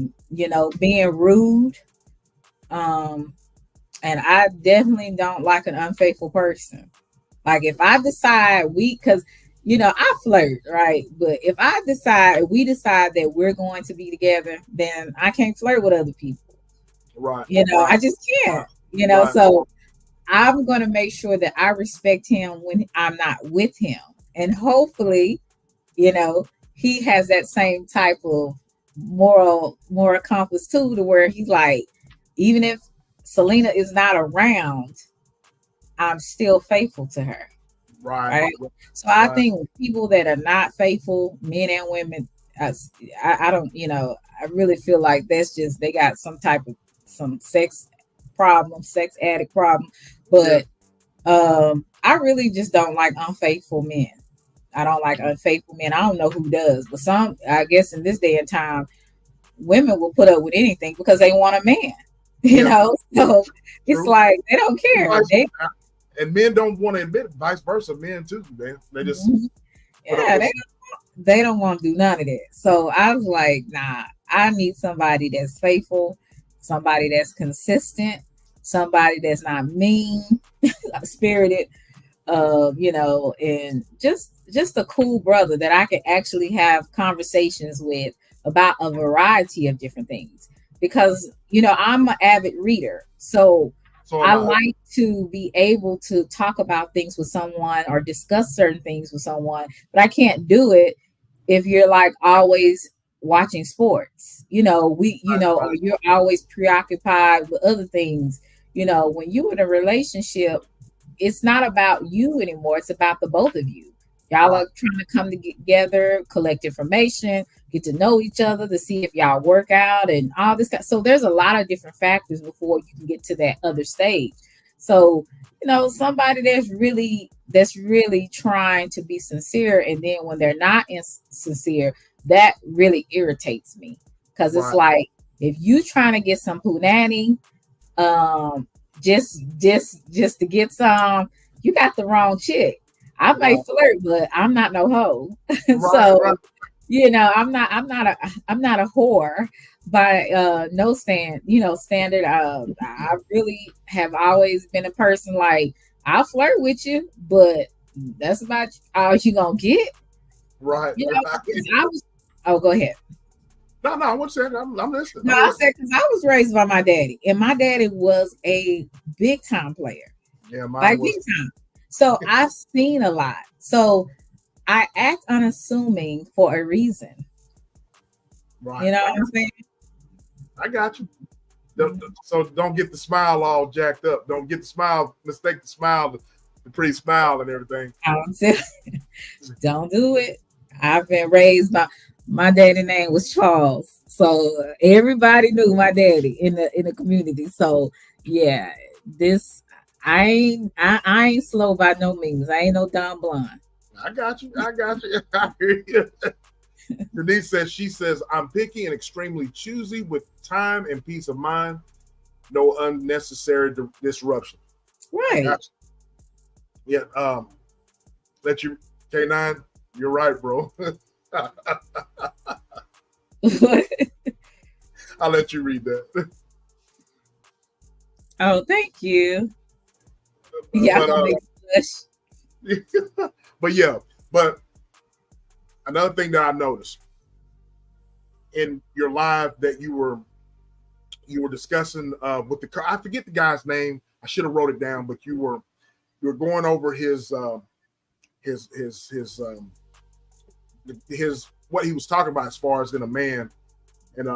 Being rude. And I definitely don't like an unfaithful person. Like if I decide because I flirt, right? But if we decide that we're going to be together, then I can't flirt with other people. Right. I just can't. Right. So I'm going to make sure that I respect him when I'm not with him. And hopefully, he has that same type of moral compass too, to where he's like, even if Selena is not around, I'm still faithful to her. Right. So I think people that are not faithful, men and women, I don't, I really feel like that's just, they got some sex addict problem. But I really just don't like unfaithful men. I don't like unfaithful men. I don't know who does, but I guess in this day and time, women will put up with anything because they want a man. So it's like they don't care. And men don't want to admit it. Vice versa, men too, man. They just they don't want to do none of that. So I was like, nah, I need somebody that's faithful, somebody that's consistent, somebody that's not mean spirited, and just a cool brother that I can actually have conversations with about a variety of different things. Because I'm an avid reader, so I like to be able to talk about things with someone or discuss certain things with someone, but I can't do it if you're like always watching sports, or you're always preoccupied with other things. When you're in a relationship, it's not about you anymore. It's about the both of you. Y'all are trying to come together, collect information, get to know each other to see if y'all work out and all this. So there's a lot of different factors before you can get to that other stage. So, somebody that's really trying to be sincere, and then when they're not sincere, that really irritates me. Because it's like, if you trying to get some punani, just to get some, you got the wrong chick. I may flirt, but I'm not no hoe. So, I'm not a whore by no standard. I really have always been a person like, I'll flirt with you, but that's about all you gonna get. Right. Go ahead. No, what's that? I'm listening. No, I said because I was raised by my daddy, and my daddy was a big time player. Yeah, mine like was big time. So I've seen a lot. So I act unassuming for a reason. right. You know what I'm saying? I got you. So don't get the smile all jacked up. Don't get the smile, mistake the smile, the pretty smile and everything. Don't do it. I've been raised by my daddy name was Charles, so everybody knew my daddy in the community. So yeah, this I ain't slow by no means. I ain't no Don Blonde. I got you. I got you. I hear you. Denise says, she says, I'm picky and extremely choosy with time and peace of mind. No unnecessary disruption. I Right. got you. Yeah. Let you, K9, you're right, bro. I'll let you read that. Oh, thank you. Yeah, I'm gonna make you blush. But yeah, but another thing that I noticed in your live that you were discussing with the, I forget the guy's name. I should have wrote it down, but you were going over his what he was talking about as far as in a man and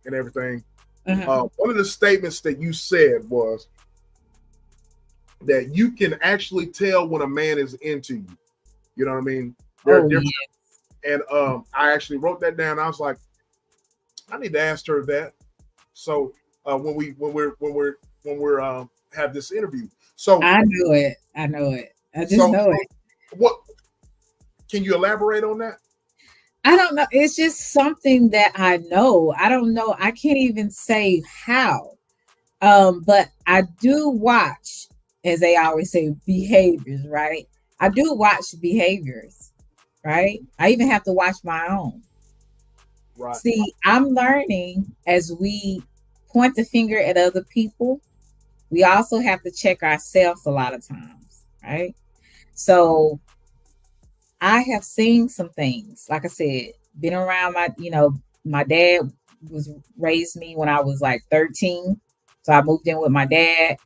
everything. One of the statements that you said was that you can actually tell when a man is into you. You know what I mean? There are different, and I actually wrote that down. I was like, I need to ask her that. So when we're have this interview. So I know it. I just know it. What can you elaborate on that? I don't know. It's just something that I know. I don't know. I can't even say how. But I do watch, as they always say, behaviors, right? I do watch behaviors, right? I even have to watch my own. Right. See, I'm learning as we point the finger at other people. We also have to check ourselves a lot of times, right? So I have seen some things, like I said, been around my dad was raised me when I was like 13. So I moved in with my dad.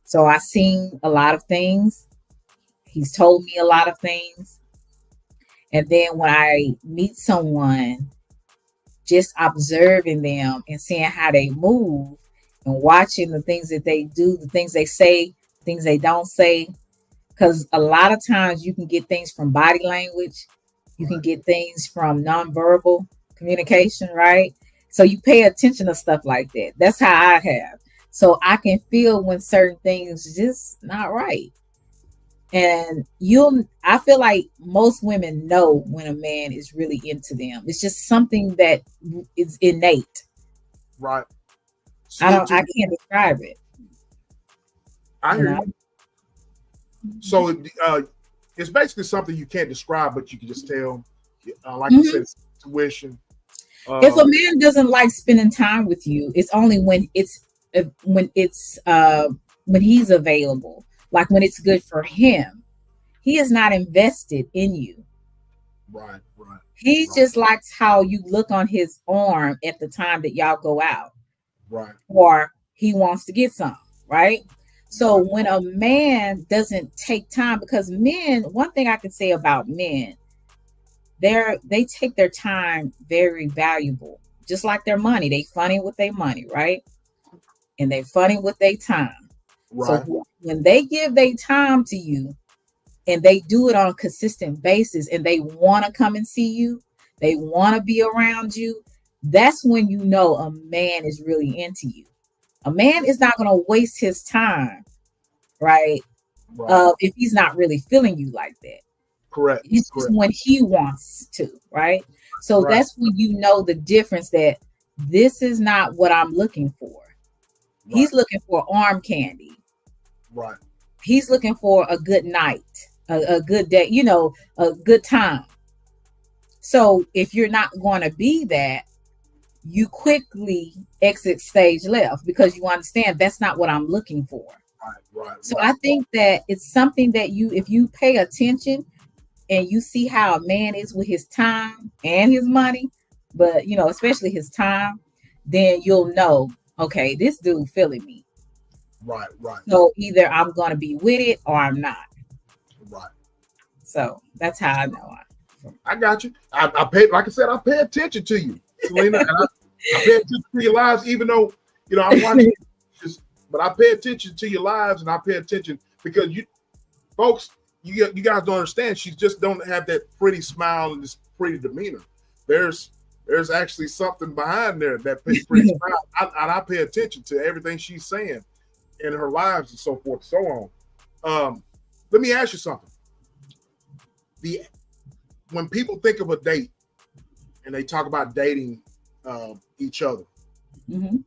So I seen a lot of things. He's told me a lot of things. And then when I meet someone, just observing them and seeing how they move and watching the things that they do, the things they say, things they don't say. Because a lot of times you can get things from body language, you can get things from nonverbal communication, right? So you pay attention to stuff like that. That's how I have. So I can feel when certain things just not right. And I feel like most women know when a man is really into them. It's just something that is innate. Right. I can't describe it. I hear you. So it's basically something you can't describe, but you can just tell. Like you said, it's intuition. If a man doesn't like spending time with you, it's only when he's available, like when it's good for him. He is not invested in you. Right. He just likes how you look on his arm at the time that y'all go out. Right. Or he wants to get some, right? So when a man doesn't take time, because men, one thing I can say about men, they take their time very valuable, just like their money. They funny with their money, right? And they funny with their time. Right. So when they give their time to you and they do it on a consistent basis and they want to come and see you, they want to be around you, that's when you know a man is really into you. A man is not going to waste his time, right? If he's not really feeling you like that. Correct. It's just when he wants to, right? So that's when you know the difference, that this is not what I'm looking for. Right. He's looking for arm candy. Right. He's looking for a good night, a good day, a good time. So if you're not going to be that, you quickly exit stage left, because you understand that's not what I'm looking for. Right. So I think that it's something that if you pay attention and you see how a man is with his time and his money, but especially his time, then you'll know, okay, this dude feeling me. Right, right, So either I'm going to be with it or I'm not. right. So that's how I know. I got you. I pay, like I said, I pay attention to you, Selena, and I pay attention to your lives, even though I watch this, but I pay attention to your lives, and I pay attention because you folks, you guys don't understand. She just don't have that pretty smile and this pretty demeanor. There's actually something behind there, that pretty smile. I pay attention to everything she's saying in her lives and so forth and so on. Let me ask you something. When people think of a date and they talk about dating each other, Mm-hmm.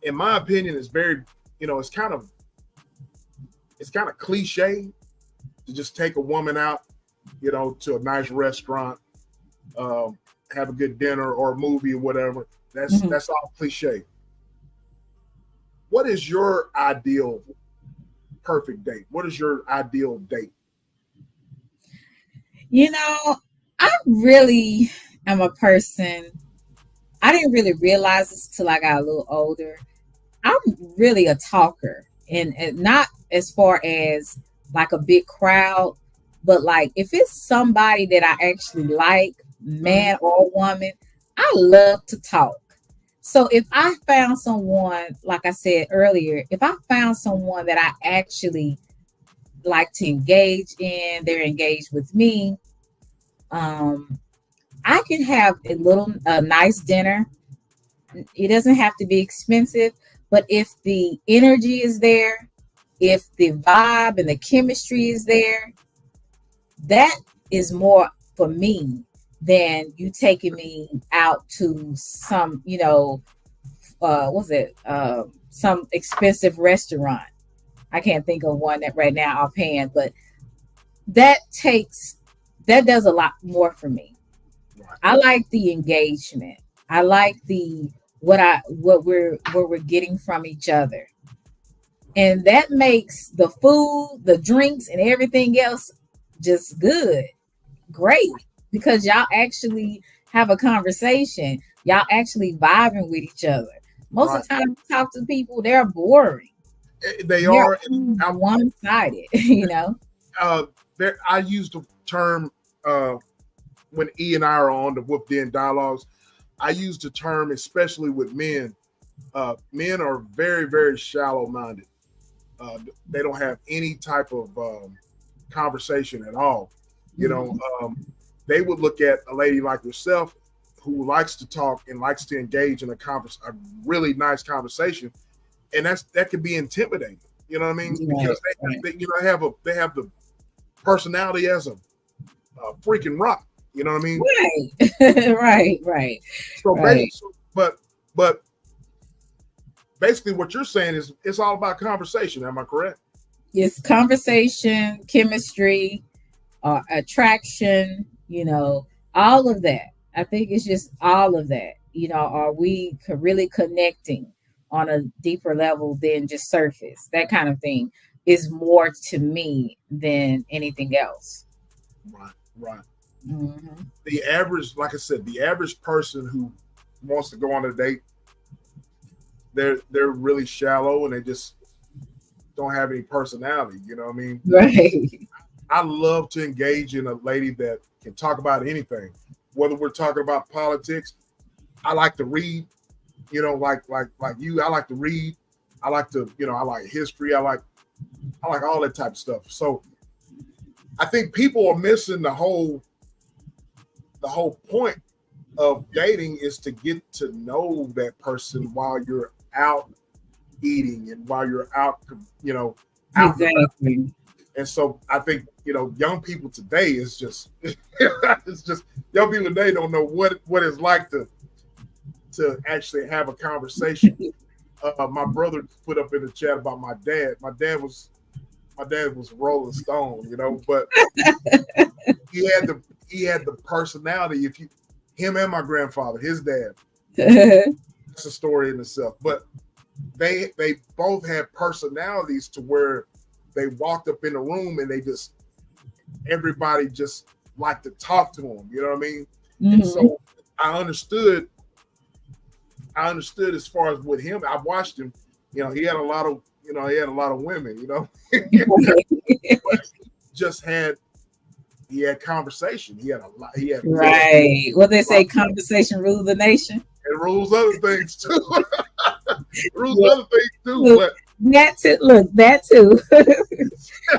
in my opinion, it's very, it's kind of cliche to just take a woman out, to a nice restaurant, have a good dinner or a movie or whatever. That's all cliche. What is your ideal perfect date? What is your ideal date? I really am a person. I didn't really realize this till I got a little older. I'm really a talker, and not as far as like a big crowd, but like if it's somebody that I actually like, man or woman, I love to talk. So if I found someone, like I said earlier, if I found someone that I actually like to engage in, they're engaged with me. I can have a nice dinner. It doesn't have to be expensive, but if the energy is there, if the vibe and the chemistry is there, that is more for me than you taking me out to some, what's it? Some expensive restaurant. I can't think of one that right now offhand, but that does a lot more for me. I like the engagement. I like what we're getting from each other. And that makes the food, the drinks, and everything else just good. Great. Because y'all actually have a conversation. Y'all actually vibing with each other. Most of the time you talk to people, they're boring. They are one-sided, I use the term when E and I are on the Whoop Den Dialogues, I use the term, especially with men. Men are very, very shallow-minded. They don't have any type of conversation at all. They would look at a lady like yourself who likes to talk and likes to engage in a really nice conversation, and that can be intimidating. You know what I mean? Because they have the personality as a freaking rock. You know what I mean? Right. So basically, but basically, what you're saying is it's all about conversation. Am I correct? It's conversation, chemistry, attraction. All of that. I think it's just all of that. Are we really connecting on a deeper level than just surface? That kind of thing is more to me than anything else. Right. Mm-hmm. The average, like I said, the average person who wants to go on a date, they're really shallow and they just don't have any personality. You know what I mean? Right. I love to engage in a lady that can talk about anything, whether we're talking about politics. I like to read, like you. I like to read. I like to, I like history. I like all that type of stuff. So I think people are missing the whole point of dating is to get to know that person while you're out eating and while you're out, out. Exactly. And so I think, young people today is just, it's just young people today don't know what it's like to actually have a conversation. My brother put up in the chat about my dad. My dad was Rolling Stone, but he had the personality. Him and my grandfather, his dad, that's a story in itself. But they both had personalities to where they walked up in the room and everybody just liked to talk to them. You know what I mean? Mm-hmm. And so I understood as far as with him. I watched him. He had a lot of You know, he had a lot of women. You know, just had he had conversation. He had a lot. He had right. Well, they say conversation rules the nation. It rules other things too. Rules other things too. Look, but that too.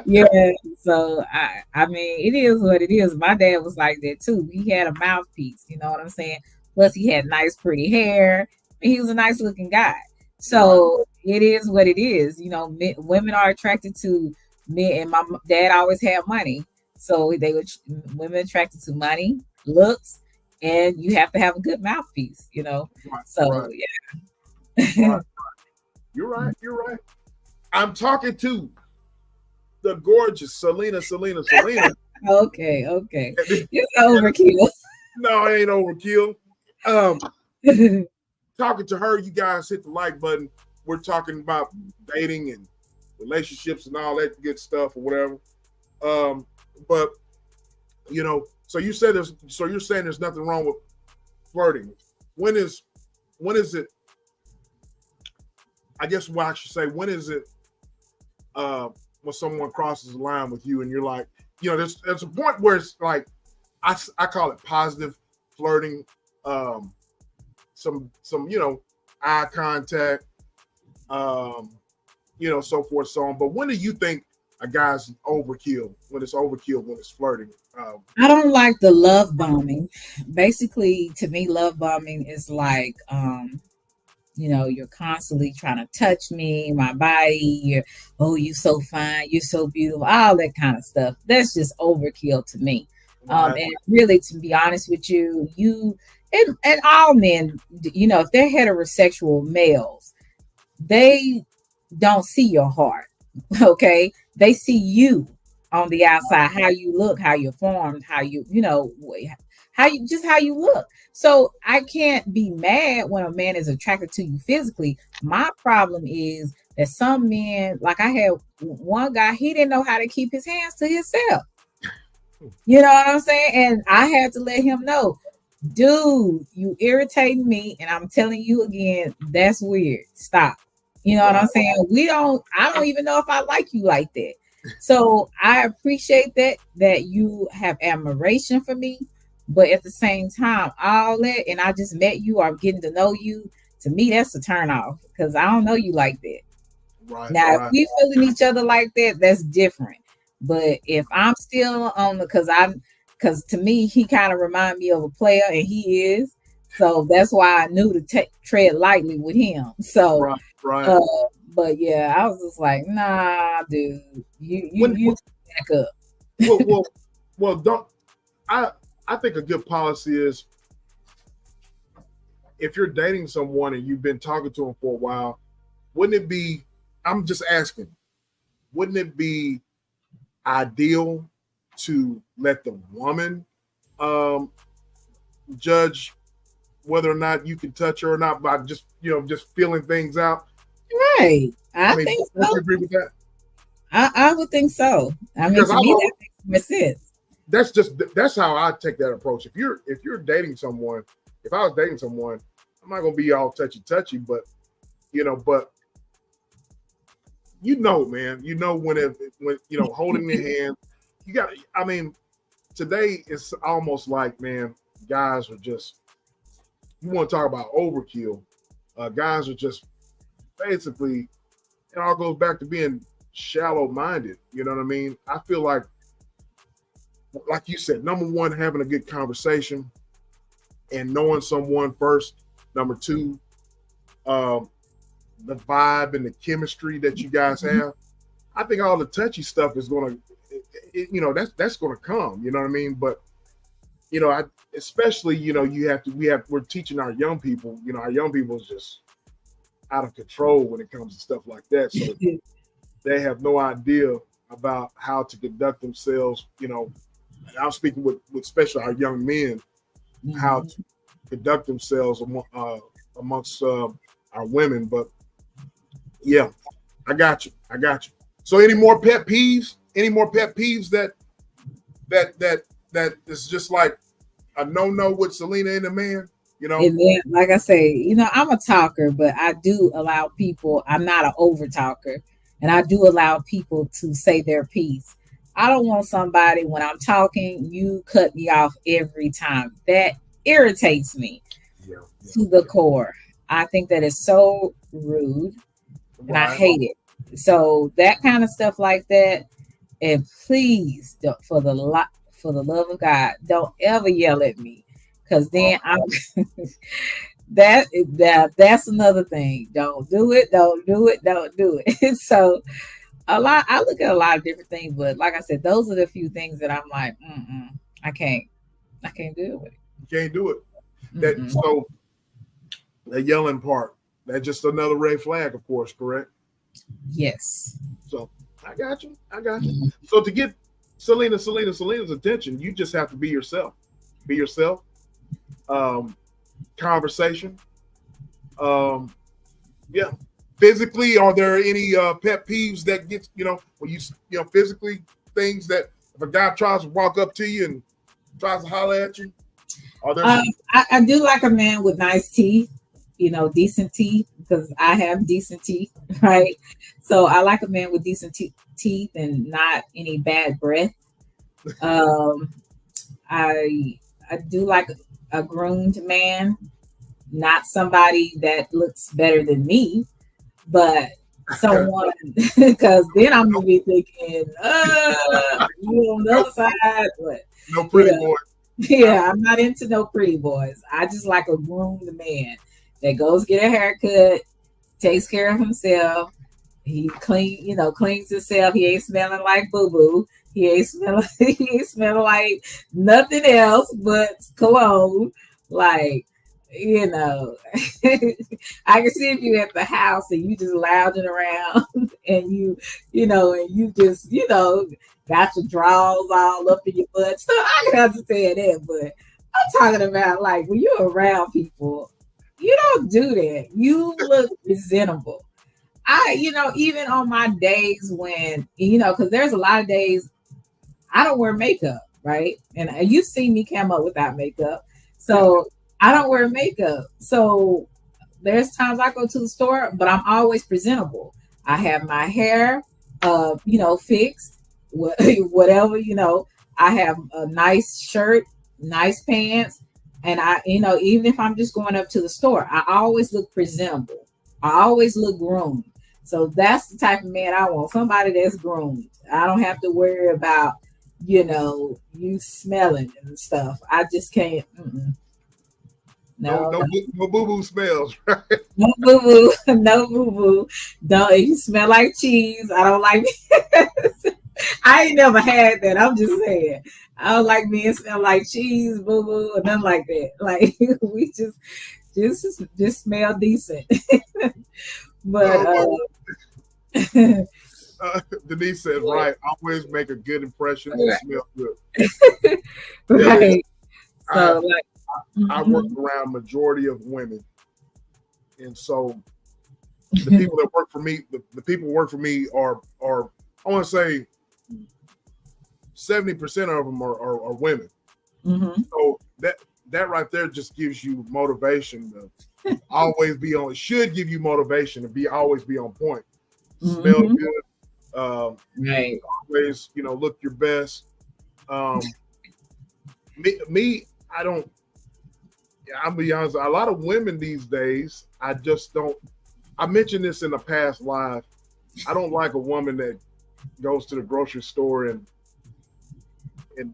Yeah. So I mean, it is what it is. My dad was like that too. He had a mouthpiece. You know what I'm saying? Plus, he had nice, pretty hair. And he was a nice looking guy. So it is what it is. You know, women are attracted to men, and my dad always had money. So women attracted to money, looks, and you have to have a good mouthpiece, you know. So yeah. You're right. I'm talking to the gorgeous Selena. Okay. It's overkill. No, it ain't overkill. Talking to her, you guys hit the like button. We're talking about dating and relationships and all that good stuff or whatever. But you know, so you're saying there's nothing wrong with flirting. When is it? I guess what I should say, when is it when someone crosses the line with you and you're like, you know, there's a point where it's like I call it positive flirting, some you know, eye contact, you know, so forth, so on. But when do you think a guy's overkill? When it's overkill, when it's flirting? I don't like the love bombing. Basically, to me, love bombing is like, you know, you're constantly trying to touch me, my body. You so fine, you're so beautiful, all that kind of stuff. That's just overkill to me. And really, to be honest with you, and all men, you know, if they're heterosexual males, they don't see your heart. Okay, they see you on the outside, how you look, how you're formed, how you know, how you look. So I can't be mad when a man is attracted to you physically. My problem is that some men, like I had one guy, he didn't know how to keep his hands to himself. You know what I'm saying? And I had to let him know, dude, you irritating me, and I'm telling you again, that's weird. Stop. You know what I'm saying? I don't even know if I like you like that. So I appreciate that you have admiration for me, but at the same time, all that, and I just met you, or getting to know you, to me, that's a turn off, because I don't know you like that. If we feeling each other like that, that's different. But if I'm still on because to me, he kind of remind me of a player, and he is. So that's why I knew to tread lightly with him. So, but yeah, I was just like, nah, dude, you back up. Well, don't. I think a good policy is, if you're dating someone and you've been talking to them for a while, wouldn't it be? I'm just asking, wouldn't it be ideal to let the woman judge whether or not you can touch her or not by just feeling things out? Right. I think so. Would you agree with that? I would think so. I mean, to me, that makes sense. That's how I take that approach. If you're dating someone, if I was dating someone, I'm not gonna be all touchy, but man, when holding their hand, you got. I mean, today it's almost like, man, guys are just. You want to talk about overkill? Guys are just basically. It all goes back to being shallow-minded. You know what I mean? I feel like you said, number one, having a good conversation and knowing someone first. Number two, the vibe and the chemistry that you guys have. I think all the touchy stuff is going to, that's going to come. You know what I mean? But especially, we're teaching our young people. Our young people is just out of control when it comes to stuff like that. So they have no idea about how to conduct themselves. I'm speaking with especially our young men, how to conduct themselves amongst our women. But yeah, I got you. So any more pet peeves? That is just like a no with Selena and the man? And then, like I say, I'm a talker, but I do allow people. I'm not an over talker. and I do allow people to say their piece. I don't want somebody when I'm talking, you cut me off every time. That irritates me Yeah, to the core. I think that is so rude and I right. hate it. So that kind of stuff like that. And please, for the love of God, don't ever yell at me, because then I'm that's another thing. Don't do it. Don't do it. Don't do it. So I look at a lot of different things, but like I said, those are the few things that I'm like, I can't, I can't deal with it. You can't do it. That Mm-mm. so the yelling part. That's just another red flag, of course. Correct. Yes. So I got you. I got you. So to get Selena's attention, you just have to be yourself. Be yourself. Conversation. Yeah. Physically, are there any pet peeves that get when physically things that if a guy tries to walk up to you and tries to holler at you? Are there some? I do like a man with nice teeth, decent teeth, because I have decent teeth, right? So I like a man with decent teeth and not any bad breath. Um, I do like a groomed man, not somebody that looks better than me, but someone, because then I'm gonna be thinking, you on the no, other side, but no pretty yeah, boy. yeah, I'm not into no pretty boys. I just like a groomed man that goes get a haircut, takes care of himself. He cleans himself. He ain't smelling like boo boo. He ain't smelling. He ain't smelling like nothing else but cologne. Like, I can see if you at the house and you just lounging around and and you just got your drawers all up in your butt. So I can understand that, but I'm talking about like when you're around people, you don't do that. You look presentable. Even on my days when, because there's a lot of days I don't wear makeup, right? And you see me come up without makeup. So I don't wear makeup. So there's times I go to the store, but I'm always presentable. I have my hair, fixed, whatever, I have a nice shirt, nice pants. And even if I'm just going up to the store, I always look presentable. I always look groomed. So that's the type of man I want. Somebody that's groomed. I don't have to worry about, you smelling and stuff. I just can't. No, No boo boo smells. Right? no boo boo, no boo boo. Don't you smell like cheese? I don't like. I ain't never had that. I'm just saying. I don't like men smell like cheese, boo boo, or nothing like that. Like we just smell decent. But Denise says, right, always make a good impression and smell good. Right. Yeah, So I work around majority of women. And so the people that work for me, the people who work for me are I want to say 70% of them are women. Mm-hmm. So that right there just gives you motivation to always be on. It should give you motivation to always be on point. Smell good. Right. Always, look your best. Me, I don't. I'll be honest. A lot of women these days, I just don't. I mentioned this in the past live. I don't like a woman that goes to the grocery store and in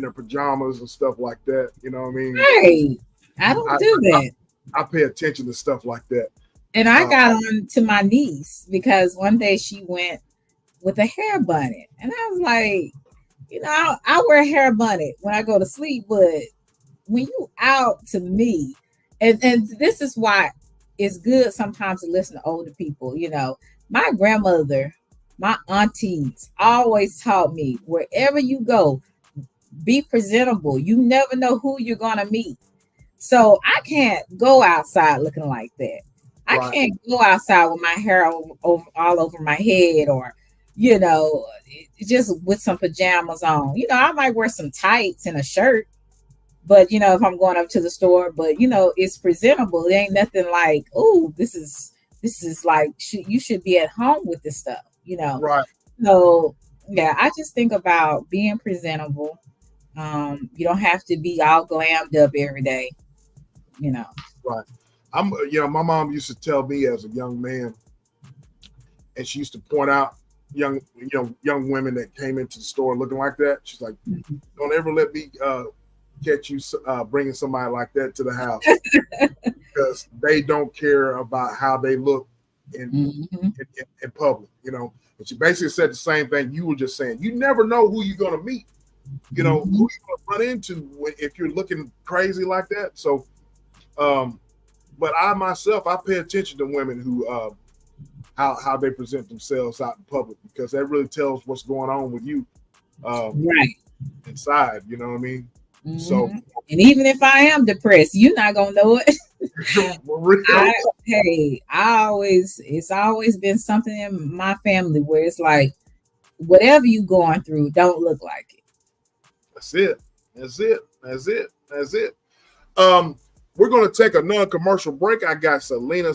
their pajamas and stuff like that. You know what I mean? Right. I don't do that. I pay attention to stuff like that. And I got on to my niece because one day she went with a hair bonnet. And I was like, I wear a hair bonnet when I go to sleep, but when you out to me, and this is why it's good sometimes to listen to older people. My grandmother, my aunties always taught me wherever you go, be presentable. You never know who you're going to meet. So I can't go outside looking like that. I can't go outside with my hair all over my head or, just with some pajamas on. I might wear some tights and a shirt, but, if I'm going up to the store, but, it's presentable. It ain't nothing like, oh, this is this is like you should be at home with this stuff, Right. So yeah, I just think about being presentable. You don't have to be all glammed up every day, you know. Right. My mom used to tell me as a young man, and she used to point out young women that came into the store looking like that. She's like, don't ever let me catch you bringing somebody like that to the house, because they don't care about how they look in public, And she basically said the same thing you were just saying. You never know who you're going to meet, who you're going to run into if you're looking crazy like that. So, but I myself, I pay attention to women who how they present themselves out in public, because that really tells what's going on with you right inside. You know what I mean? So, and even if I am depressed, you're not gonna know it. It's always been something in my family where it's like, whatever you going through, don't look like it. That's it. We're gonna take a non-commercial break. I got Selena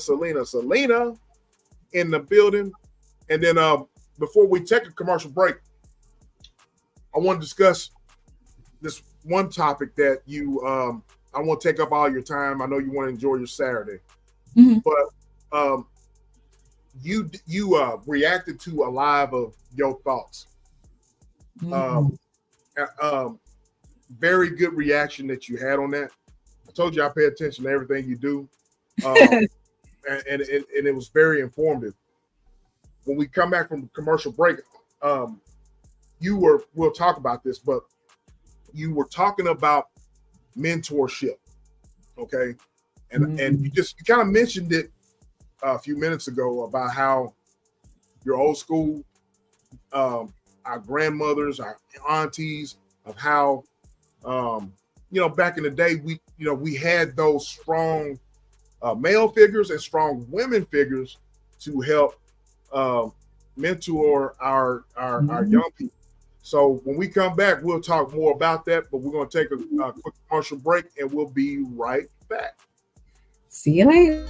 in the building, and then before we take a commercial break, I want to discuss this one topic that I won't take up all your time. I know you want to enjoy your Saturday, but you reacted to a live of Your Thoughts. Very good reaction that you had on that. I told you I pay attention to everything you do, and it was very informative. When we come back from commercial break, we'll talk about this, but you were talking about mentorship, okay? And you kind of mentioned it a few minutes ago about how your old school, our grandmothers, our aunties, of how back in the day we had those strong male figures and strong women figures to help mentor our young people. So when we come back, we'll talk more about that, but we're going to take a quick commercial break, and we'll be right back. See you later.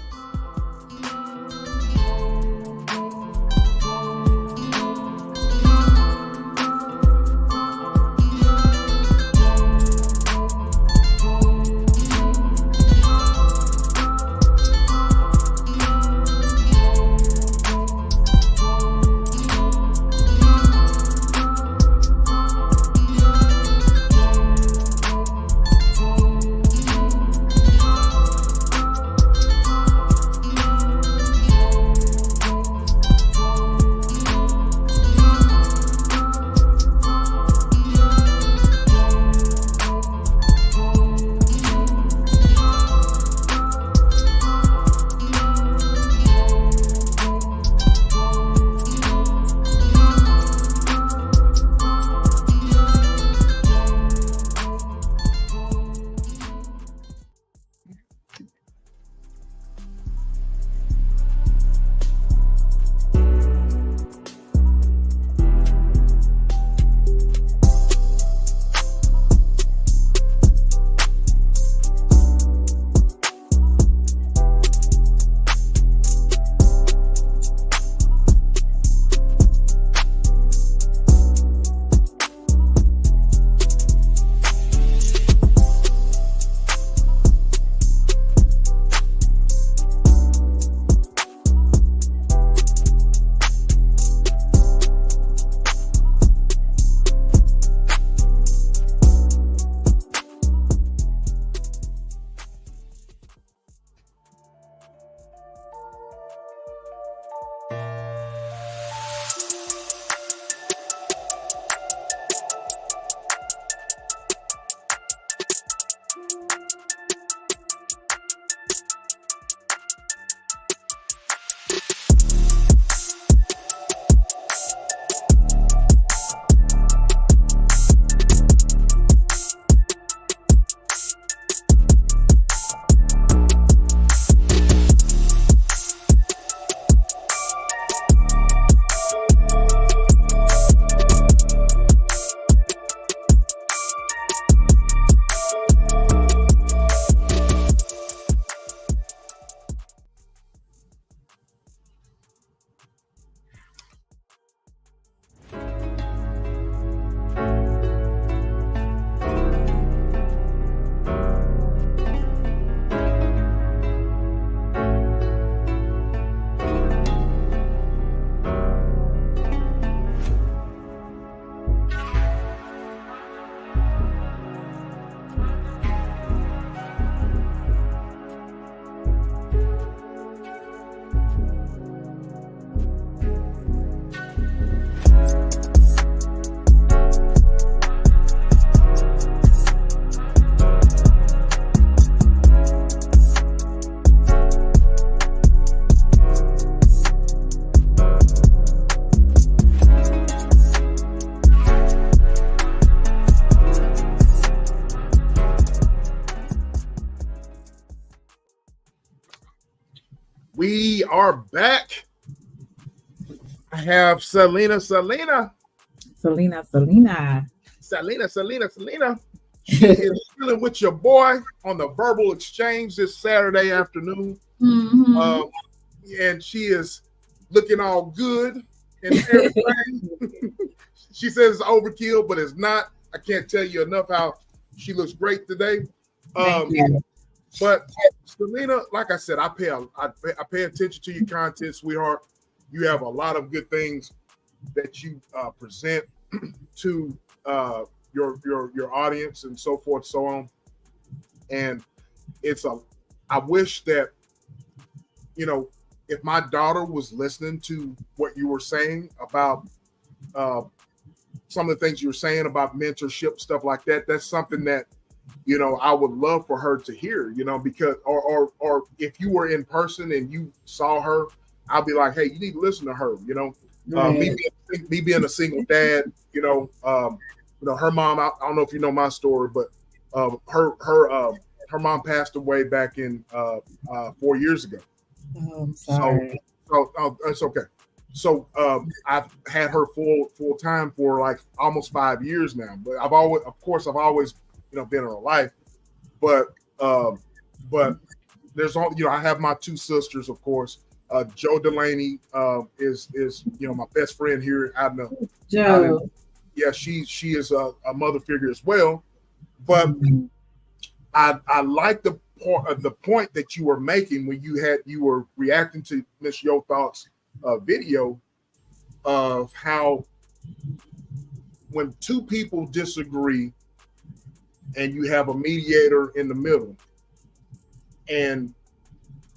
We are back. I have Selena. She is chilling with your boy on the Verbal Exchange this Saturday afternoon. Mhm. And she is looking all good and everything. She says it's overkill, but it's not. I can't tell you enough how she looks great today. Thank you. But Selena, like I said, I pay attention to your content, sweetheart. You have a lot of good things that you present to your audience and so forth, so on. And I wish that, you know, if my daughter was listening to what you were saying about some of the things you were saying about mentorship, stuff like that, that's something that, you know, I would love for her to hear, you know, because or if you were in person and you saw her, I'll be like, hey, you need to listen to her, you know. Right. Me being a single dad, her mom. I don't know if you know my story, but her mom passed away back in 4 years ago. Oh, I'm sorry. So it's okay. So I've had her full time for like almost 5 years now. But I've always been in her life. But there's all, I have my two sisters, of course. Joe Delaney is my best friend here out in the Joe. She is a mother figure as well. But I like the point that you were making when you were reacting to Miss Yo Thought's video of how when two people disagree and you have a mediator in the middle, and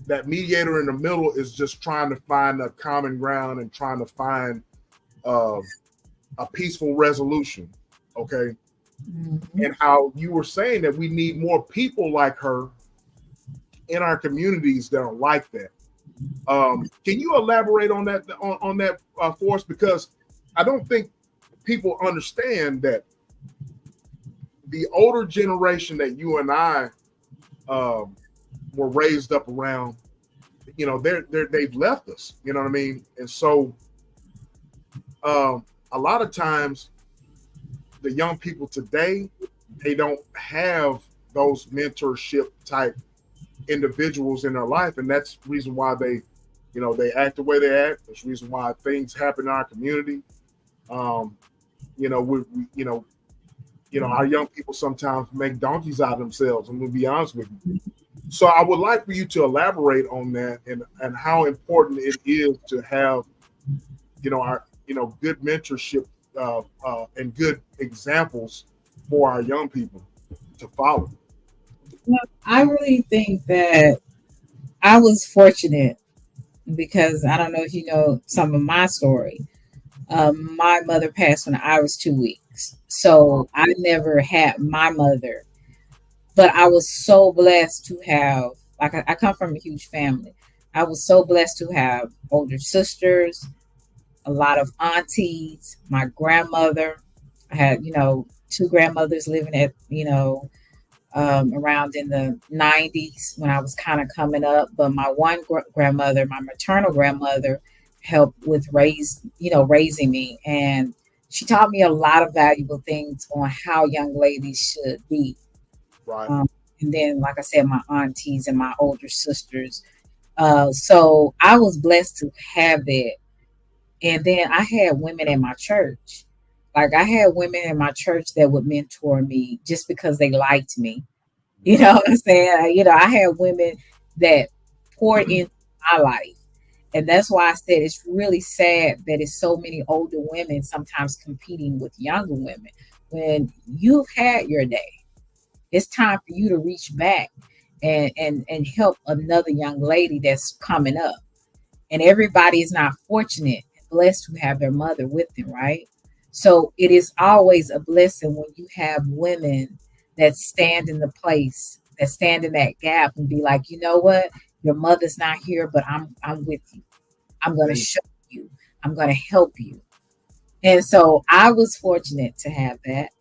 that mediator in the middle is just trying to find a common ground and trying to find a peaceful resolution, okay? Mm-hmm. And how you were saying that we need more people like her in our communities that are like that. Can you elaborate on that for us? Because I don't think people understand that the older generation that you and I were raised up around, they've left us. You know what I mean? And so a lot of times the young people today, they don't have those mentorship type individuals in their life, and that's the reason why they act the way they act. That's the reason why things happen in our community. Our young people sometimes make donkeys out of themselves. I'm gonna be honest with you. So I would like for you to elaborate on that and how important it is to have, good mentorship and good examples for our young people to follow. Well, I really think that I was fortunate because I don't know if you know some of my story. My mother passed when I was 2 weeks. So I never had my mother, but I was so blessed to have, I come from a huge family. I was so blessed to have older sisters, a lot of aunties, my grandmother. I had, two grandmothers living at, around in the 90s when I was kind of coming up. But my one grandmother, my maternal grandmother, helped with raising me. And she taught me a lot of valuable things on how young ladies should be. Right. And then, like I said, my aunties and my older sisters. So I was blessed to have that. And then I had women in my church. Like I had women in my church that would mentor me just because they liked me. You know what I'm saying? I had women that poured into my life. And that's why I said it's really sad that it's so many older women sometimes competing with younger women. When you've had your day, it's time for you to reach back and help another young lady that's coming up. And everybody is not fortunate and blessed to have their mother with them, right? So it is always a blessing when you have women that stand in the place, that stand in that gap and be like, you know what? Your mother's not here, but I'm with you. I'm going to show you. I'm going to help you. And so I was fortunate to have that.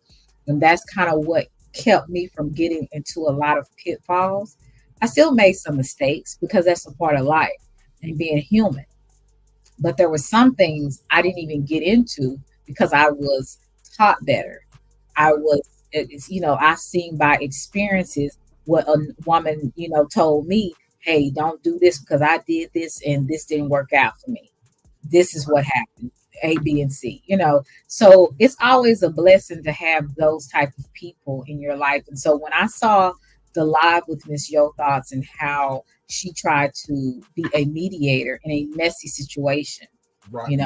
And that's kind of what kept me from getting into a lot of pitfalls. I still made some mistakes because that's a part of life. and being human. But there were some things I didn't even get into because I was taught better. I was, I've seen by experiences what a woman, told me, hey, don't do this because I did this and this didn't work out for me. This is what happened, A, B, and C, So it's always a blessing to have those type of people in your life. And so when I saw the live with Miss Yo Thoughts and how she tried to be a mediator in a messy situation, Right.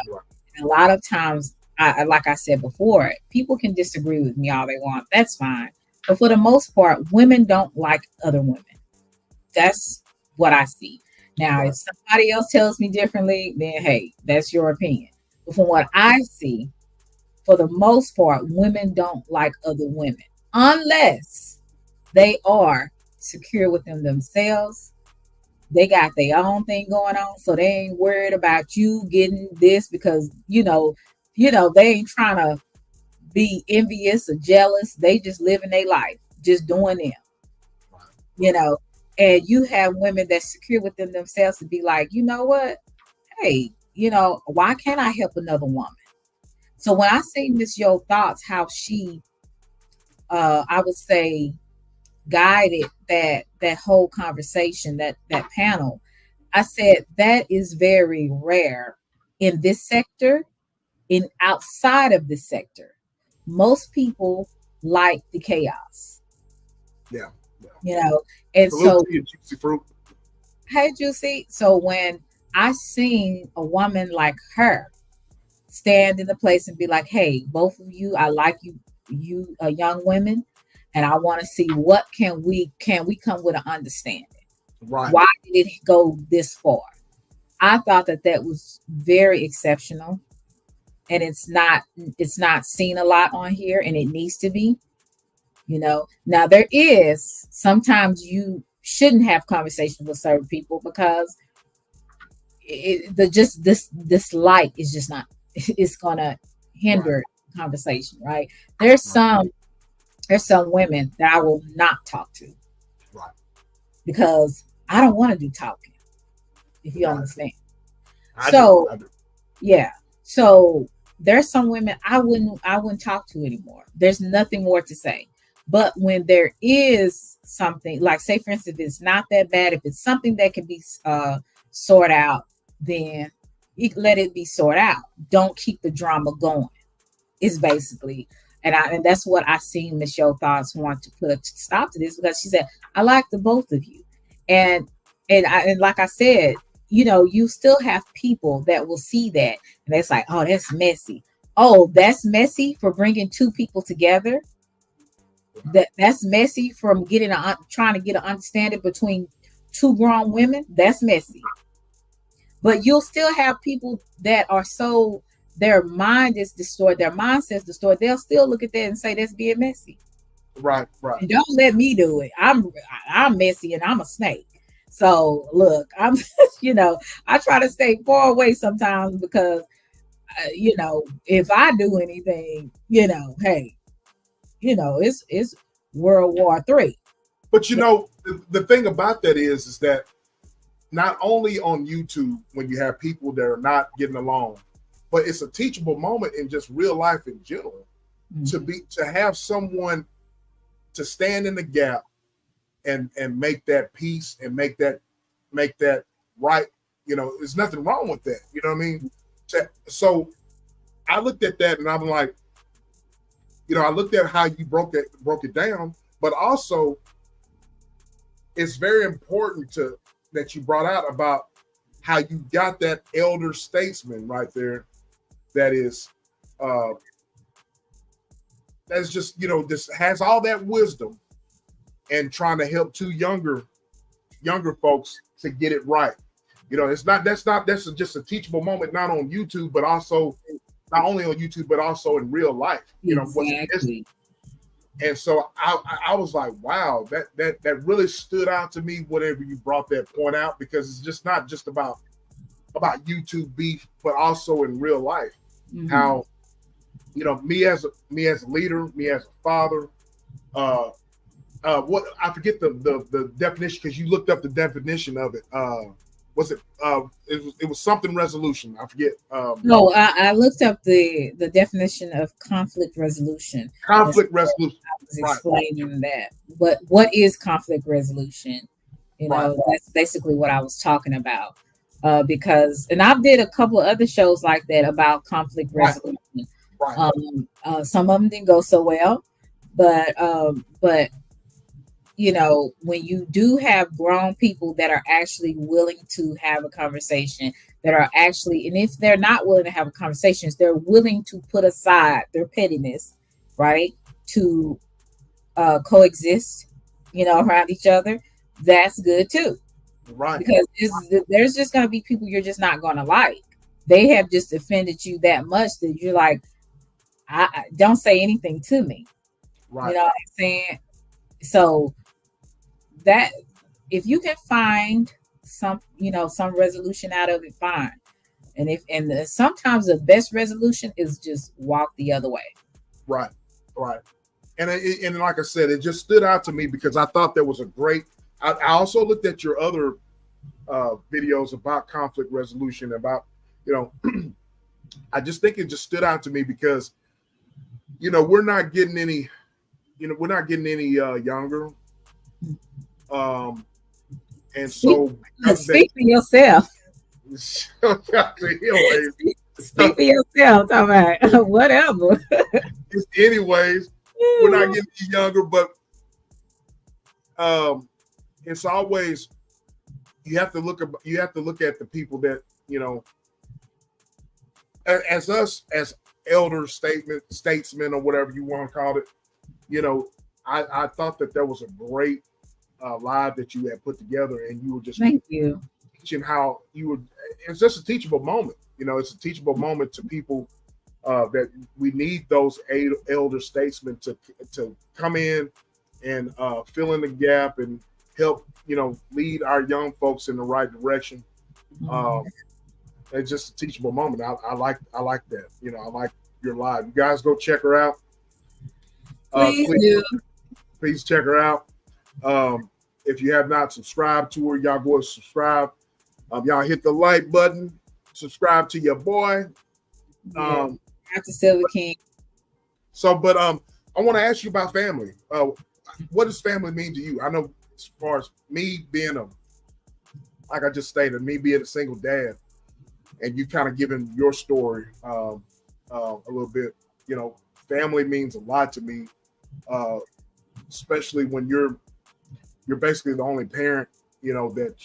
A lot of times, like I said before, people can disagree with me all they want. That's fine. But for the most part, women don't like other women. That's what I see. Now, if somebody else tells me differently, then hey, that's your opinion. But from what I see, for the most part, women don't like other women unless they are secure within themselves. They got their own thing going on, so they ain't worried about you getting this because they ain't trying to be envious or jealous. They just living their life, just doing them, And you have women that's secure within themselves to be like, you know what? Hey, why can't I help another woman? So when I see Miss Yo Thoughts, how she, I would say, guided that whole conversation, that panel, I said that is very rare in this sector. In outside of this sector, most people like the chaos. Yeah. And so Juicy Fruit. Hey, Juicy. So when I seen a woman like her stand in the place and be like, hey, both of you, I like you young women, and I want to see what can we come with an understanding. Right. Why did it go this far? I thought that was very exceptional, and it's not seen a lot on here, and it needs to be. Now there is sometimes you shouldn't have conversations with certain people because this light is just not. It's gonna hinder conversation, right? There's some women that I will not talk to, right? Because I don't want to do talking. If you understand. I do. Yeah. So there's some women I wouldn't talk to anymore. There's nothing more to say. But when there is something, like say for instance, if it's not that bad, if it's something that can be sorted out, then let it be sorted out. Don't keep the drama going. It's basically, and that's what I seen Miss Yo Thoughts want to put a stop to this, because she said, I like the both of you. And like I said, you still have people that will see that and it's like, oh, that's messy for bringing two people together. That's messy from trying to get an understanding between two grown women. That's messy. But you'll still have people that are so, their mind is distorted, their mindset's distorted. They'll still look at that and say that's being messy. Right. And don't let me do it. I'm messy and I'm a snake. So look, I'm, I try to stay far away sometimes because, if I do anything, hey, it's World War III. But the thing about that is that not only on YouTube when you have people that are not getting along, but it's a teachable moment in just real life in general. Mm-hmm. to have someone to stand in the gap and make that peace and make that right. There's nothing wrong with that. You know what I mean? So I looked at that and I'm like, I looked at how you broke it down, but also it's very important that you brought out about how you got that elder statesman right there. That is, that's just, this has all that wisdom and trying to help two younger folks to get it right. That's just a teachable moment, not on YouTube, but also not only on YouTube, but also in real life. Exactly. And so I was like, wow, that really stood out to me whenever you brought that point out, because it's just not just about YouTube beef, but also in real life. Mm-hmm. How, me as a leader, me as a father, what I forget the definition, because you looked up the definition of it. was it? It was something resolution. I forget. No, I looked up the definition of conflict resolution. Conflict resolution. I was explaining that. But what is conflict resolution? That's basically what I was talking about. Because, and I've did a couple of other shows like that about conflict resolution. Right. Some of them didn't go so well, but when you do have grown people that are actually willing to have a conversation, that are actually, and if they're not willing to have a conversation, they're willing to put aside their pettiness, right, to coexist, around each other. That's good too, right? Because there's just going to be people you're just not going to like. They have just offended you that much that you're like, I don't say anything to me. Right. You know what I'm saying? So that if you can find some resolution out of it, fine. And sometimes the best resolution is just walk the other way. Right. And like I said, it just stood out to me because I thought there was a great. I also looked at your other videos about conflict resolution. About I just think it just stood out to me because we're not getting any younger. And so speak for yourself. Speak for yourself. All right. Whatever. Anyways, we're not getting any younger, but it's always you have to look at the people that as us as elder statesmen or whatever you want to call it. I thought that was a great live that you had put together, and you were just teaching how you would. It's just a teachable moment. It's a teachable moment to people that we need those elder statesmen to come in and fill in the gap and help lead our young folks in the right direction. It's just a teachable moment. I like that. I like your live. You guys go check her out. Please check her out. If you have not subscribed to her, y'all go subscribe. Y'all hit the like button. Subscribe to your boy. After Silver King. So, but I want to ask you about family. What does family mean to you? I know as far as me being like I just stated, me being a single dad, and you kind of giving your story a little bit. Family means a lot to me, especially when you're basically the only parent that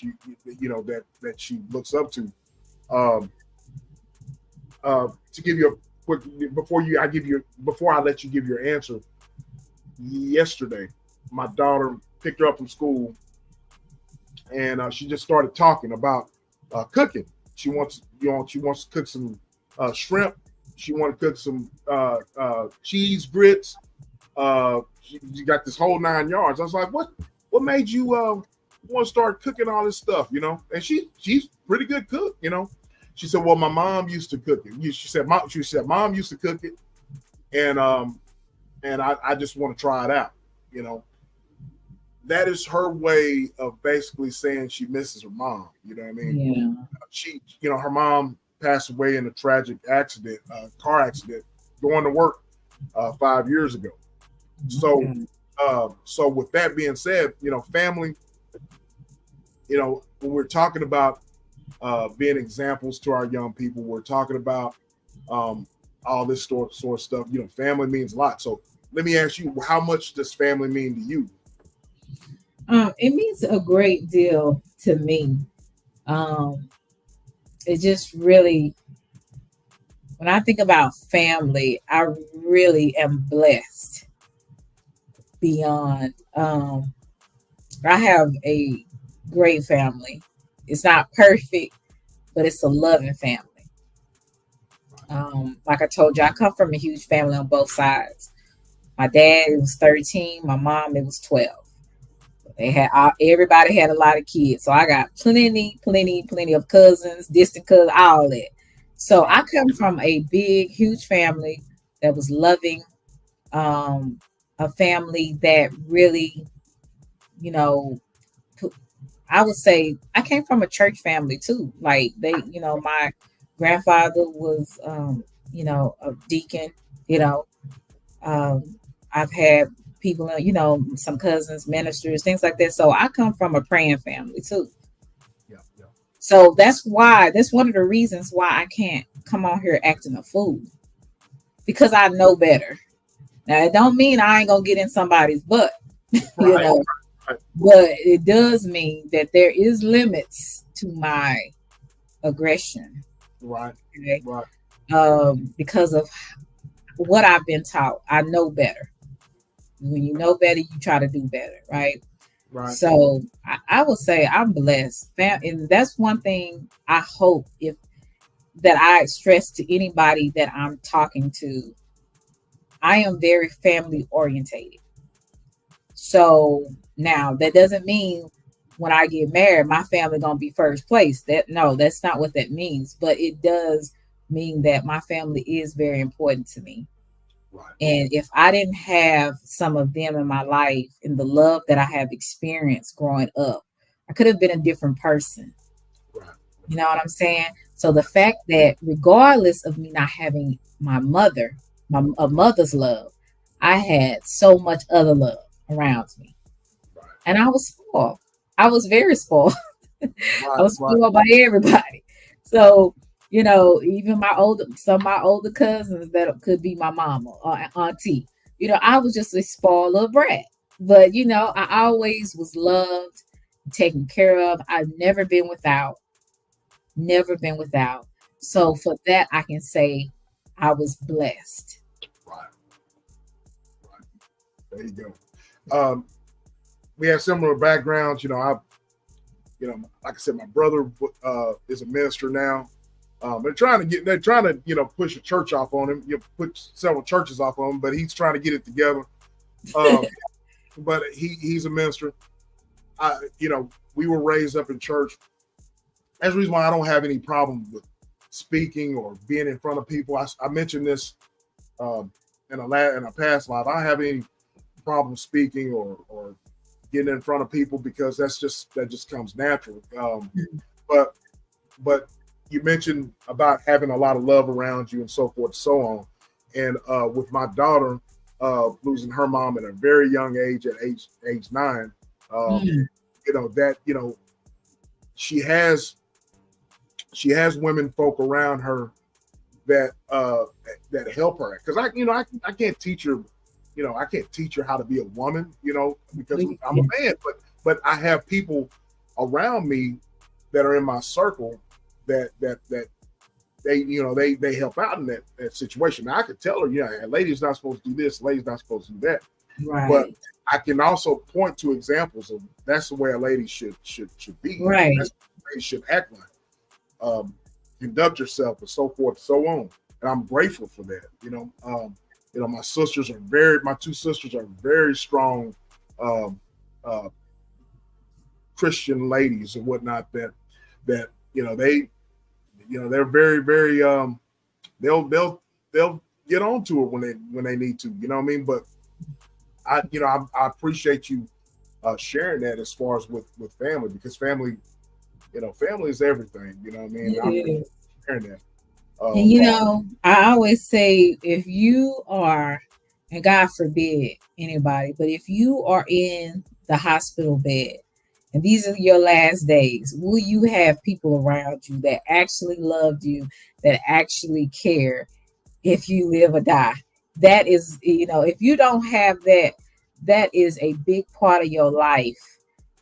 that she looks up to. To give you a quick before I let you give your answer. Yesterday, my daughter picked her up from school, and she just started talking about cooking. She wants to cook some shrimp. She wants to cook some cheese grits. She got this whole 9 yards. I was like, what made you want to start cooking all this stuff? And she's pretty good cook. She said, well, my mom used to cook it. She said mom used to cook it, and I just want to try it out. That is her way of basically saying she misses her mom. You know what I mean? Yeah. She, her mom passed away in a tragic accident, car accident, going to work 5 years ago. So with that being said, family, when we're talking about being examples to our young people, we're talking about all this sort of stuff. Family means a lot. So let me ask you, how much does family mean to you? It means a great deal to me. It just really, when I think about family, I really am blessed beyond. I have a great family. It's not perfect, but it's a loving family. Like I told you, I come from a huge family on both sides. My dad, it was 13. My mom, it was 12. Everybody had a lot of kids. So I got plenty of cousins, distant cousins, all that. So I come from a big, huge family that was loving, a family that really, I would say I came from a church family too. Like my grandfather was, a deacon. You know, I've had people, some cousins, ministers, things like that. So I come from a praying family too. Yeah, yeah. So that's one of the reasons why I can't come on here acting a fool, because I know better. Now it don't mean I ain't gonna get in somebody's butt, Right, right, but it does mean that there is limits to my aggression. right, Okay? right, Because of what I've been taught. I know better. When you know better, you try to do better, right? right. So I would say I'm blessed, and that's one thing I hope if that I stress to anybody that I'm talking to. I am very family orientated. So now that doesn't mean when I get married, my family gonna be first place. That's not what that means. But it does mean that my family is very important to me. Right. And if I didn't have some of them in my life and the love that I have experienced growing up, I could have been a different person. Right. You know what I'm saying? So the fact that regardless of me not having a mother's love, I had so much other love around me. Right. And I was spoiled. I was very spoiled. I Right. was Right. spoiled by everybody. So, even some of my older cousins that could be my mama or auntie, I was just a spoiled little brat. But, I always was loved, taken care of. I've never been without, never been without. So for that, I can say I was blessed. Right. Right. There you go. We have similar backgrounds. Like I said, my brother is a minister now. They're trying to push a church off on him. Put several churches off on him, but he's trying to get it together. But he's a minister. We were raised up in church. That's the reason why I don't have any problem with speaking or being in front of people. I mentioned this in a past life. I don't have any problem speaking or getting in front of people because that just comes natural. But you mentioned about having a lot of love around you and so forth and so on. And with my daughter losing her mom at a very young age, at age 9, she has women folk around her that help her, because I can't teach her, I can't teach her how to be a woman, because I'm a man, but I have people around me that are in my circle that they help out in that situation. Now I could tell her, a lady's not supposed to do this, a lady's not supposed to do that. Right. But I can also point to examples of that's the way a lady should be. Right. That's the way a lady should act like. Conduct yourself and so forth and so on. And I'm grateful for that. My two sisters are very strong Christian ladies and whatnot that they're very, very they'll get on to it when they need to, you know what I mean? But I appreciate you sharing that as far as with family, because family is everything, you know what I mean? I'm sharing that. And I always say, if you are, and God forbid anybody, but if you are in the hospital bed and these are your last days, will you have people around you that actually loved you, that actually care if you live or die? That is, if you don't have that, that is a big part of your life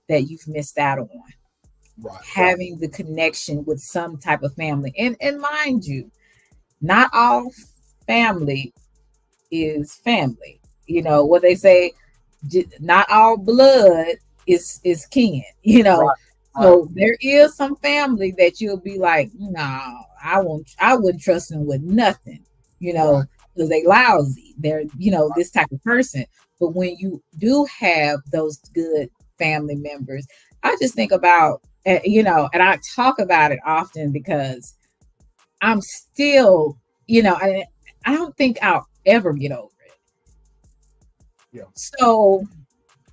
that you've missed out on. Right. Having the connection with some type of family. And mind you, not all family is family. What they say, not all blood is kin, Right. So there is some family that you'll be like, no, I wouldn't trust them with nothing, because they lousy. They're, this type of person. But when you do have those good family members, I just think about, and I talk about it often because I'm still, I don't think I'll ever get over it. Yeah. So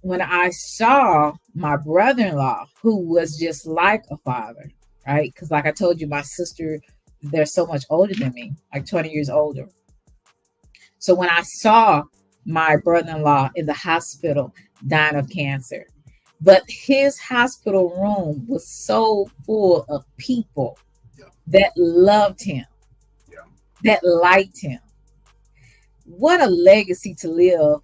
when I saw my brother-in-law, who was just like a father, right? Because like I told you, my sister, they're so much older than me, like 20 years older. So when I saw my brother-in-law in the hospital dying of cancer, but his hospital room was so full of people that loved him, that liked him. What a legacy to live,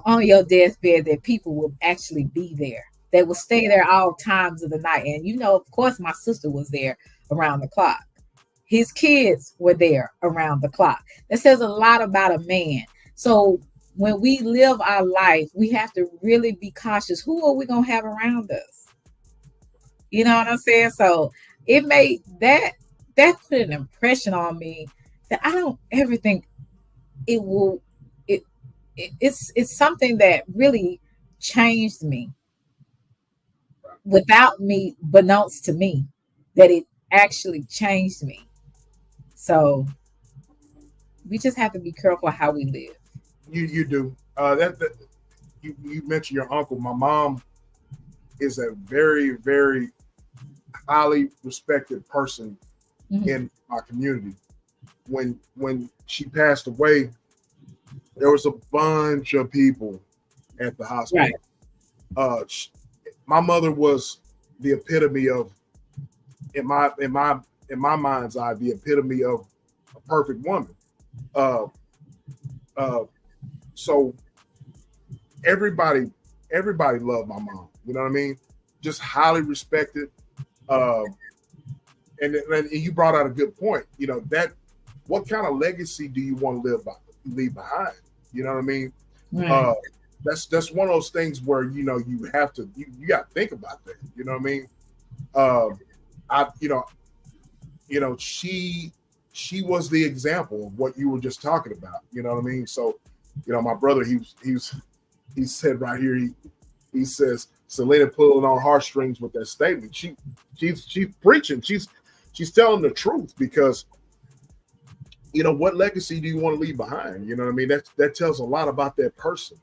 on your deathbed, that people will actually be there. They will stay there all times of the night. And, of course, my sister was there around the clock. His kids were there around the clock. That says a lot about a man. So when we live our life, we have to really be cautious. Who are we going to have around us? You know what I'm saying? So it made that put an impression on me that I don't ever think it will. It's something that really changed me without me, beknownst to me, that it actually changed me. So we just have to be careful how we live. You do. You mentioned your uncle. My mom is a very, very highly respected person in my community. When she passed away, there was a bunch of people at the hospital. Right. My mother was the epitome of, in my mind's eye, the epitome of a perfect woman. So everybody loved my mom. You know what I mean? Just highly respected. And you brought out a good point. That what kind of legacy do you want to leave behind? You know what I mean? Right. That's one of those things where you have to you got to think about that. You know what I mean? She was the example of what you were just talking about. You know what I mean? So, my brother, he said right here, he says Selena pulling on heartstrings with that statement. She's preaching. She's telling the truth, because what legacy do you want to leave behind? You know what I mean? That tells a lot about that person.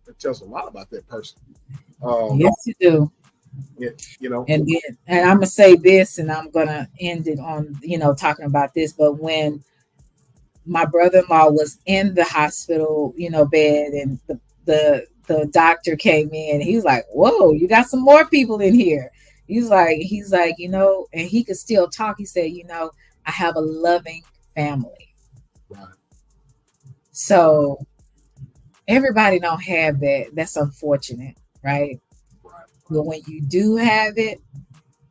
It tells a lot about that person. Yes, you do. Yeah, And I'm gonna say this, and I'm gonna end it on talking about this. But when my brother-in-law was in the hospital, bed, and the doctor came in, he was like, "Whoa, you got some more people in here." He's like, and he could still talk. He said, "I have a loving family." Right. So everybody don't have that. That's unfortunate, right? But when you do have it,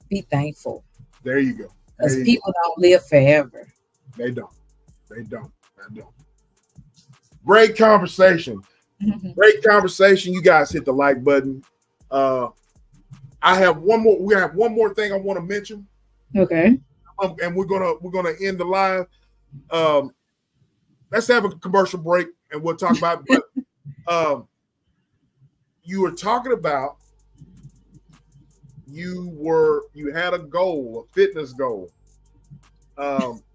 be thankful. There you go. Because people don't live forever. They don't. Great conversation. Great conversation. You guys hit the like button. I have one more. We have one more thing I want to mention. Okay. And we're gonna end the live. Let's have a commercial break, and we'll talk about it. But you were talking about you had a goal, a fitness goal,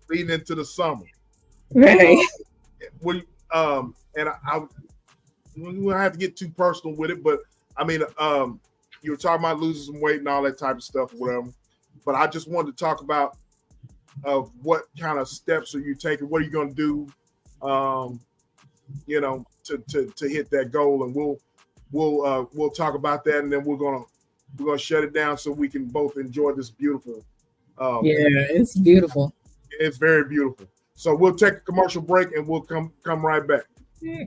leading into the summer. Right. And we don't have to get too personal with it, but I mean, you were talking about losing some weight and all that type of stuff, whatever. But I just wanted to talk about what kind of steps are you taking? What are you going to do, to hit that goal? And we'll talk about that, and then we're gonna shut it down so we can both enjoy this beautiful. It's beautiful. It's very beautiful. So we'll take a commercial break, and we'll come right back. Yeah.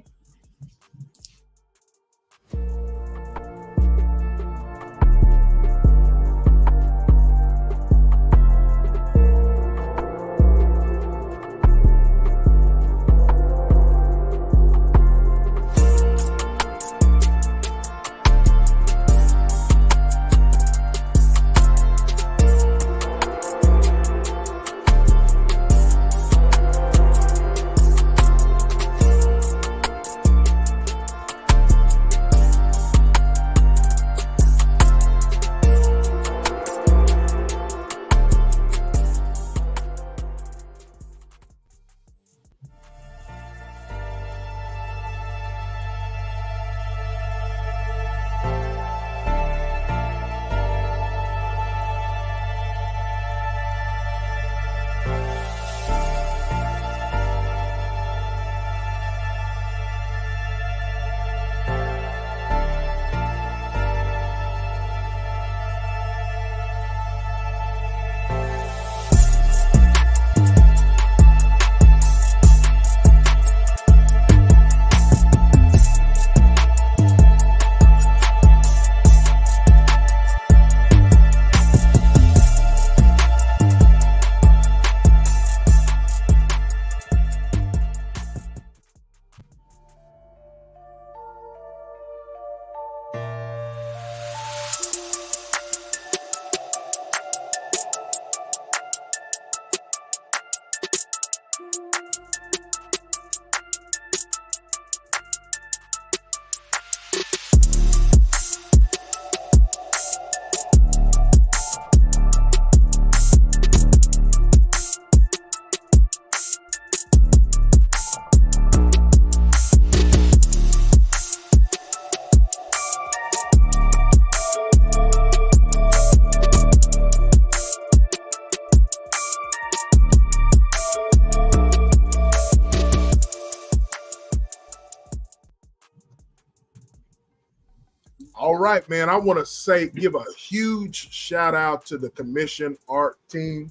right, man. I want to give a huge shout out to the commission art team,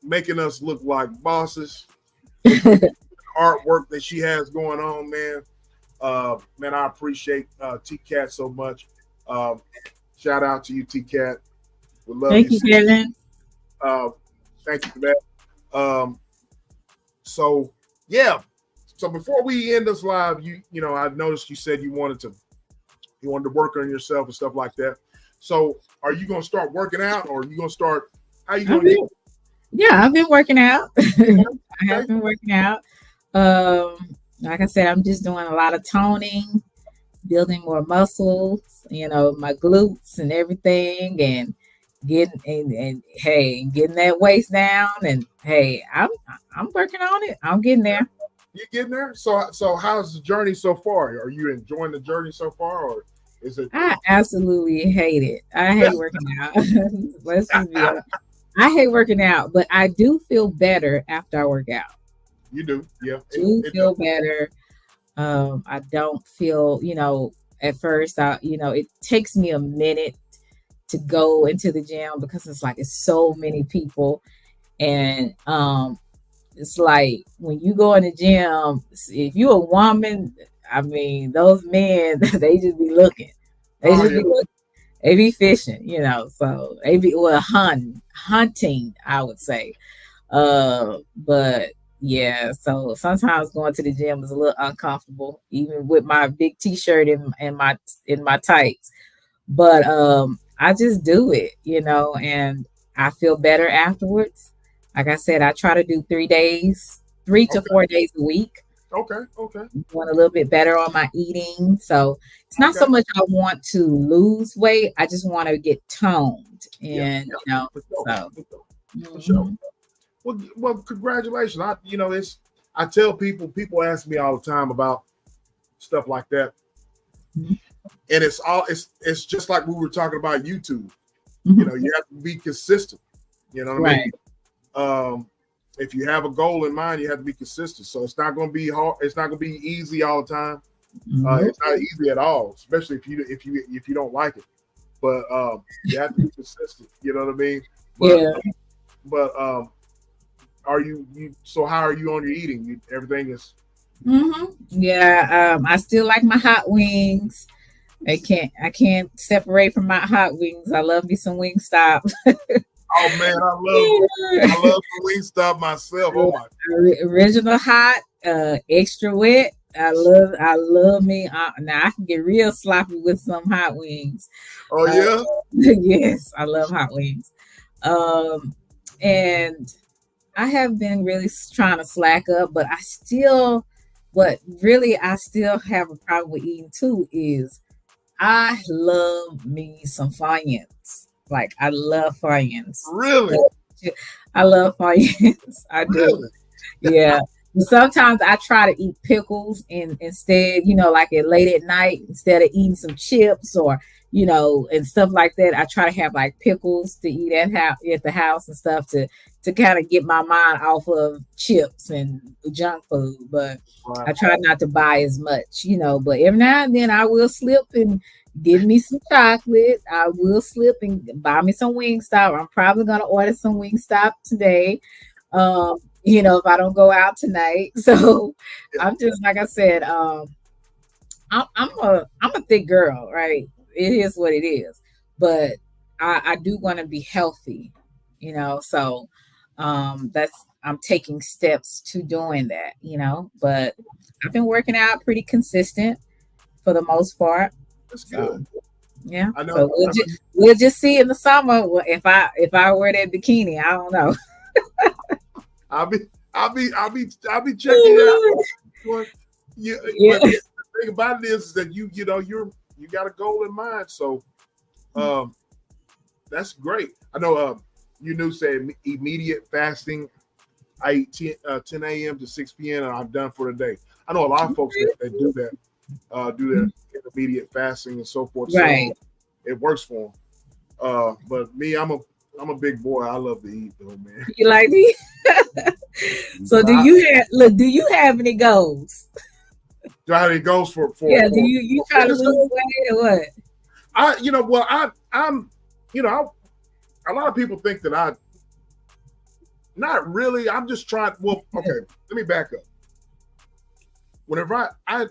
making us look like bosses. Artwork that she has going on, man. Man, I appreciate T-Cat so much. Shout out to you, T-Cat. We love Thank you, Kevin. Thank you for that. So yeah. So before we end this live, you know, I noticed you said you wanted to work on yourself and stuff like that. So are you gonna start working out, or are you gonna start? How you gonna? Yeah, I've been working out. I have been working out. Like I said, I'm just doing a lot of toning, building more muscles, you know, my glutes and everything, and getting getting that waist down. And hey, I'm working on it. I'm getting there. You getting there? So how's the journey so far? Are you enjoying the journey so far, or is it? I absolutely hate it. I hate working out. Let's just be honest. I hate working out, but I do feel better after I work out. You do, yeah. I feel better. I don't feel, you know, at first, it takes me a minute to go into the gym because it's so many people. And it's like when you go in the gym, if you're a woman, I mean, those men, they just be looking. They be looking. They be fishing, you know, so they be hunting, I would say. But yeah, so sometimes going to the gym is a little uncomfortable, even with my big t-shirt and my tights. But I just do it, you know, and I feel better afterwards. Like I said, I try to do 3 to 4 days a week. Okay. I'm doing a little bit better on my eating. So it's not so much I want to lose weight. I just want to get toned. And, you know, For sure. Well, congratulations. I tell people ask me all the time about stuff like that. Mm-hmm. And it's just like we were talking about YouTube. Mm-hmm. You know, you have to be consistent. You know what I mean? If you have a goal in mind, you have to be consistent. So it's not going to be hard. It's not going to be easy all the time. Mm-hmm. It's not easy at all, especially if you don't like it. But you have to be consistent. You know what I mean? But are you? So how are you on your eating? Everything is. Mm-hmm. Yeah. I still like my hot wings. I can't separate from my hot wings. I love me some Wingstop. Oh man, I love the Wingstop myself. Oh my! Original hot, extra wet. I love me. Now I can get real sloppy with some hot wings. Oh yeah. Yes, I love hot wings. And I have been really trying to slack up, but I still have a problem with eating too. Is I love me some Funyuns. Like, I love Funyuns. Really? I love Funyuns. I do. Really? Yeah. Sometimes I try to eat pickles instead, you know, like late at night, instead of eating some chips or, you know, and stuff like that. I try to have like pickles to eat at the house and stuff to kind of get my mind off of chips and junk food. But I try not to buy as much, you know, but every now and then I will slip and give me some chocolate. I will slip and buy me some Wingstop. I'm probably going to order some Wingstop today. You know, if I don't go out tonight. So I'm just, like I said, I'm a thick girl, right? It is what it is. But I do want to be healthy, you know, so I'm taking steps to doing that, you know, but I've been working out pretty consistent for the most part. That's good. Yeah. I know. So we'll just see in the summer if I wear that bikini. I don't know. I'll be checking it out. Yeah. But the thing about it is that you got a goal in mind. So that's great. I know said immediate fasting. I eat 10 a.m. to 6 p.m. and I'm done for the day. I know a lot of folks that do that, do their intermediate fasting and so forth. Right. So it works for them. But me, I'm a big boy. I love to eat though, man. You like to eat? So do you have any goals? how it goes for do you try to lose weight or what? I'm a lot of people think that not really. I'm just trying. Well, okay, let me back up. Whenever I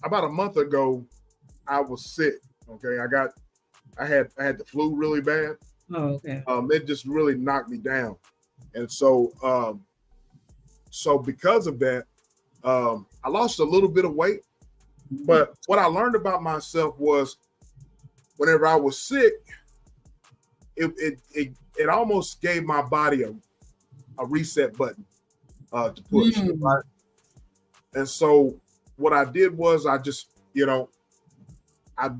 about a month ago, I was sick. Okay, I had the flu really bad. Oh, okay. It just really knocked me down, and so because of that, I lost a little bit of weight. But what I learned about myself was, whenever I was sick, it almost gave my body a reset button to push, right? And so what I did was I just, I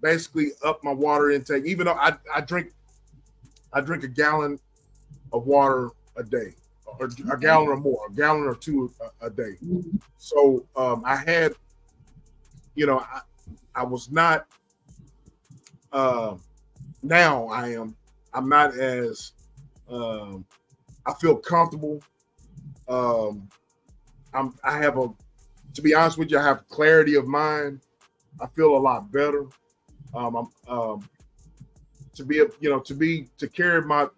basically upped my water intake, even though I drink a gallon of water a day, or a gallon or more, a gallon or two a day. So I had, I was not, now I'm not as, I feel comfortable. To be honest with you, I have clarity of mind. I feel a lot better. To carry my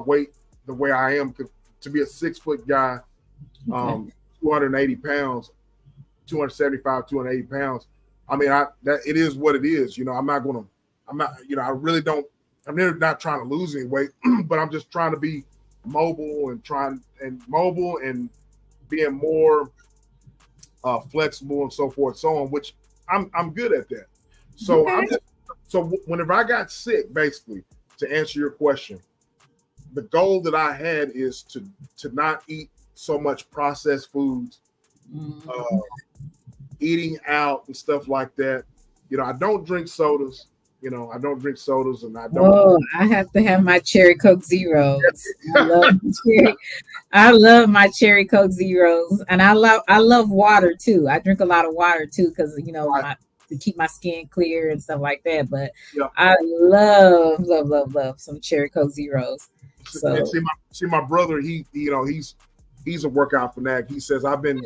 weight the way I am, to be a 6 foot guy, 280 pounds, 275, 280 pounds. I mean, it is what it is. I'm not, I really don't, I'm not trying to lose any weight, but I'm just trying to be mobile and being more flexible and so forth, so on, which I'm good at that. So whenever I got sick, basically, to answer your question, the goal that I had is to not eat so much processed foods, eating out and stuff like that. I don't drink sodas. And I don't. Oh, I have to have my cherry Coke Zeros. I love my cherry Coke Zeros, and I love water too. I drink a lot of water too because to keep my skin clear and stuff like that. But I love some cherry Coke Zeros. So and see my brother, he's a workout fanatic. He says I've been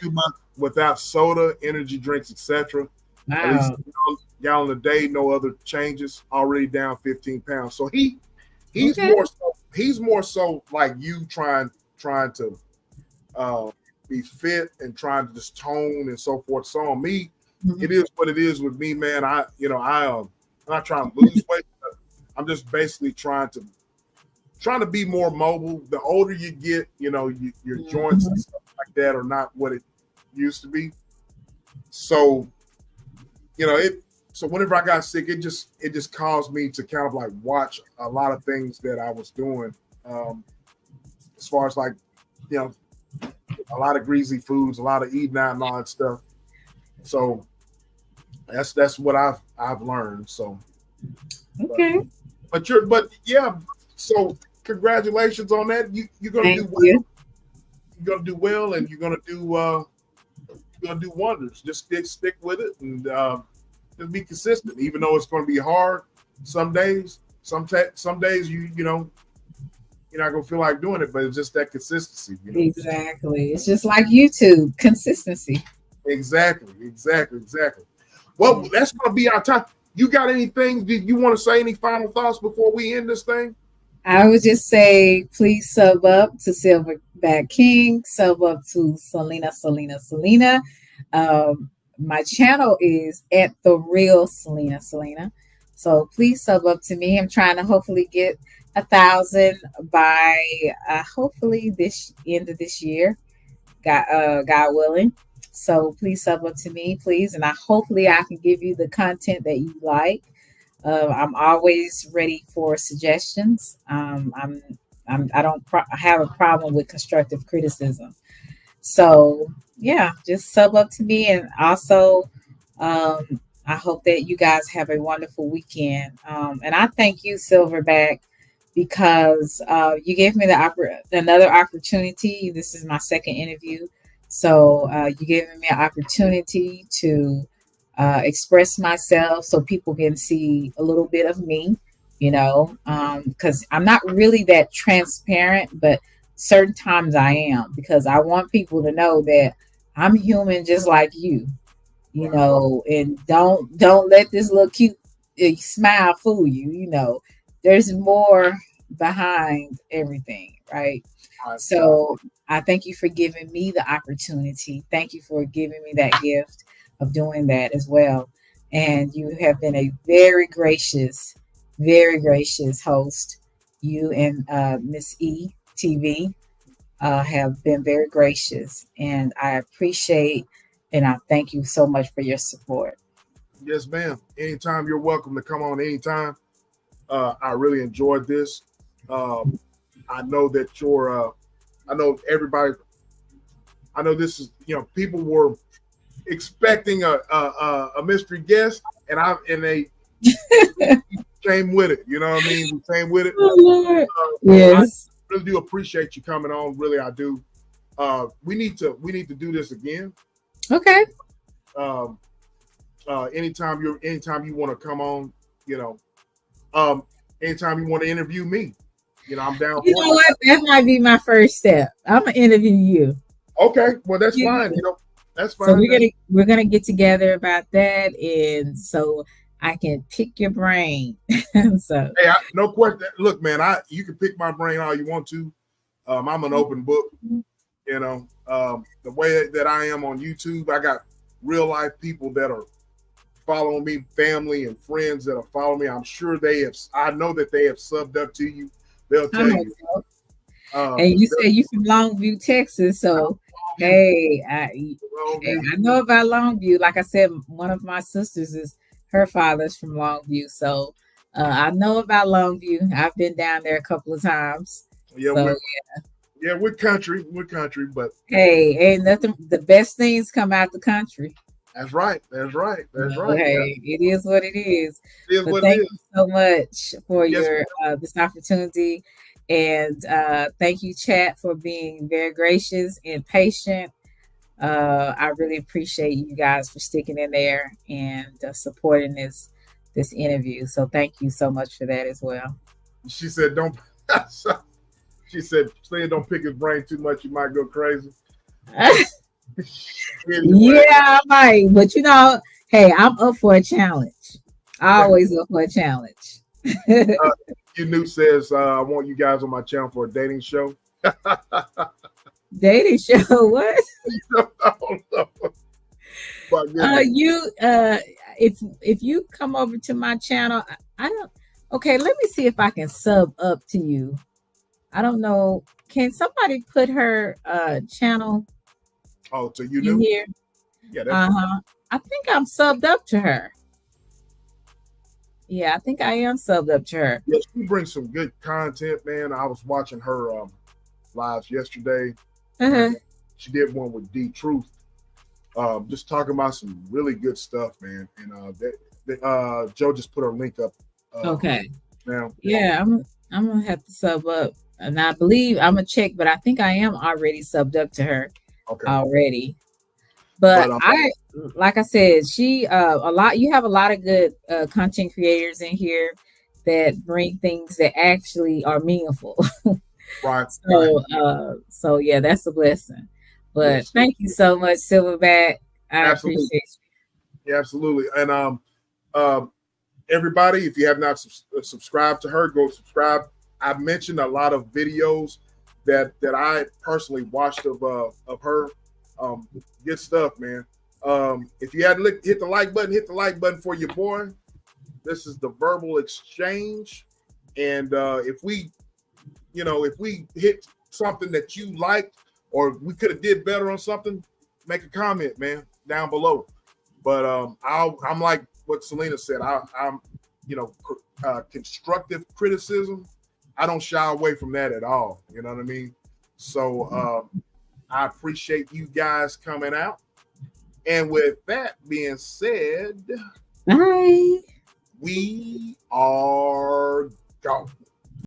2 months without soda, energy drinks, etc. Wow. At least a gallon a day, no other changes. Already down 15 pounds. So he's more so like you, trying to be fit and trying to just tone and so forth. So on me, it is what it is with me, man. I'm not trying to lose weight. I'm just basically trying to be more mobile. The older you get, your joints and stuff like that are not what it used to be. So, so whenever I got sick, it just caused me to kind of like watch a lot of things that I was doing, as far as like, a lot of greasy foods, a lot of eating out and all that stuff. So that's what I've learned. So, okay. But yeah. So congratulations on that. You're gonna do well. You're gonna do well, and you're gonna do wonders. Just stick with it and just be consistent. Even though it's gonna be hard some days. Some days you're not gonna feel like doing it, but it's just that consistency. Exactly. It's just like YouTube, consistency. Exactly. Well, that's gonna be our time. You got anything? Did you want to say any final thoughts before we end this thing? I would just say, please sub up to Silverback King, sub up to Selena. My channel is at The Real Selena. So please sub up to me. I'm trying to hopefully get 1,000 by hopefully this end of this year, God willing. So please sub up to me, please, and hopefully I can give you the content that you like. I'm always ready for suggestions. I don't have a problem with constructive criticism. So yeah, just sub up to me, and also I hope that you guys have a wonderful weekend. And I thank you, Silverback, because you gave me another opportunity. This is my second interview, so you gave me an opportunity to express myself so people can see a little bit of me, because I'm not really that transparent, but certain times I am, because I want people to know that I'm human just like you. you know, and don't let this little cute smile fool you. You know, there's more behind everything, right? So I thank you for giving me the opportunity. Thank you for giving me that gift of doing that as well. And you have been a very gracious host. You and Miss E TV have been very gracious, and I appreciate and I thank you so much for your support. Yes, ma'am. Anytime, you're welcome to come on anytime. I really enjoyed this. Um, I know that I know everybody. I know this is, people were expecting a mystery guest, and they came with it. You know what I mean? We came with it. Oh, Lord. Yes. I really do appreciate you coming on. Really, I do. We need to do this again. Okay. Anytime you want to come on, anytime you want to interview me, I'm down. You know what? That might be my first step. I'm gonna interview you. Okay, well that's fine. That's fine. So we're gonna get together about that, and so I can pick your brain. So hey, no question. Look, man, you can pick my brain all you want to. I'm an open book. The way that I am on YouTube, I got real life people that are following me, family and friends that are following me. I'm sure I know that they have subbed up to you. They'll tell you. So. And you say you from Longview, Texas, so hey, I know about Longview. Like I said, one of my sisters her father's from Longview, so I know about Longview. I've been down there a couple of times. Yeah, so, we're country, but hey, ain't nothing. The best things come out the country. That's right. Hey, it is what it is. Thank you so much for your this opportunity. And thank you, chat, for being very gracious and patient. I really appreciate you guys for sticking in there and supporting this interview. So thank you so much for that as well. She said, "Don't." She said, "Don't pick his brain too much. You might go crazy." Yeah, I might. But hey, I'm up for a challenge. I always up for a challenge. Newt says, I want you guys on my channel for a dating show. Dating show? What? If you come over to my channel, I don't. Okay, let me see if I can sub up to you. I don't know. Can somebody put her channel? Oh, so you knew? Here? Yeah. I think I'm subbed up to her. Yeah, I think I am subbed up to her. Yeah, she brings some good content, man. I was watching her lives yesterday. She did one with D Truth, just talking about some really good stuff, man. And Joe just put her link up. Okay. Now, yeah, I'm gonna have to sub up, and I believe I'm gonna check, but I think I am already subbed up to her already. But like I said, she you have a lot of good content creators in here that bring things that actually are meaningful. Right. So yeah, that's a blessing. But thank you so much, Silverback. I appreciate you. Yeah, absolutely. And everybody, if you have not subscribed to her, go subscribe. I've mentioned a lot of videos that I personally watched of her. Good stuff, man. If you hadn't hit the like button, hit the like button for your boy. This is the Verbal Exchange, and if we hit something that you liked, or we could have did better on something, make a comment, man, down below. But I'm like what Selena said. I'm constructive criticism. I don't shy away from that at all. You know what I mean? So I appreciate you guys coming out. And with that being said, bye. We are gone.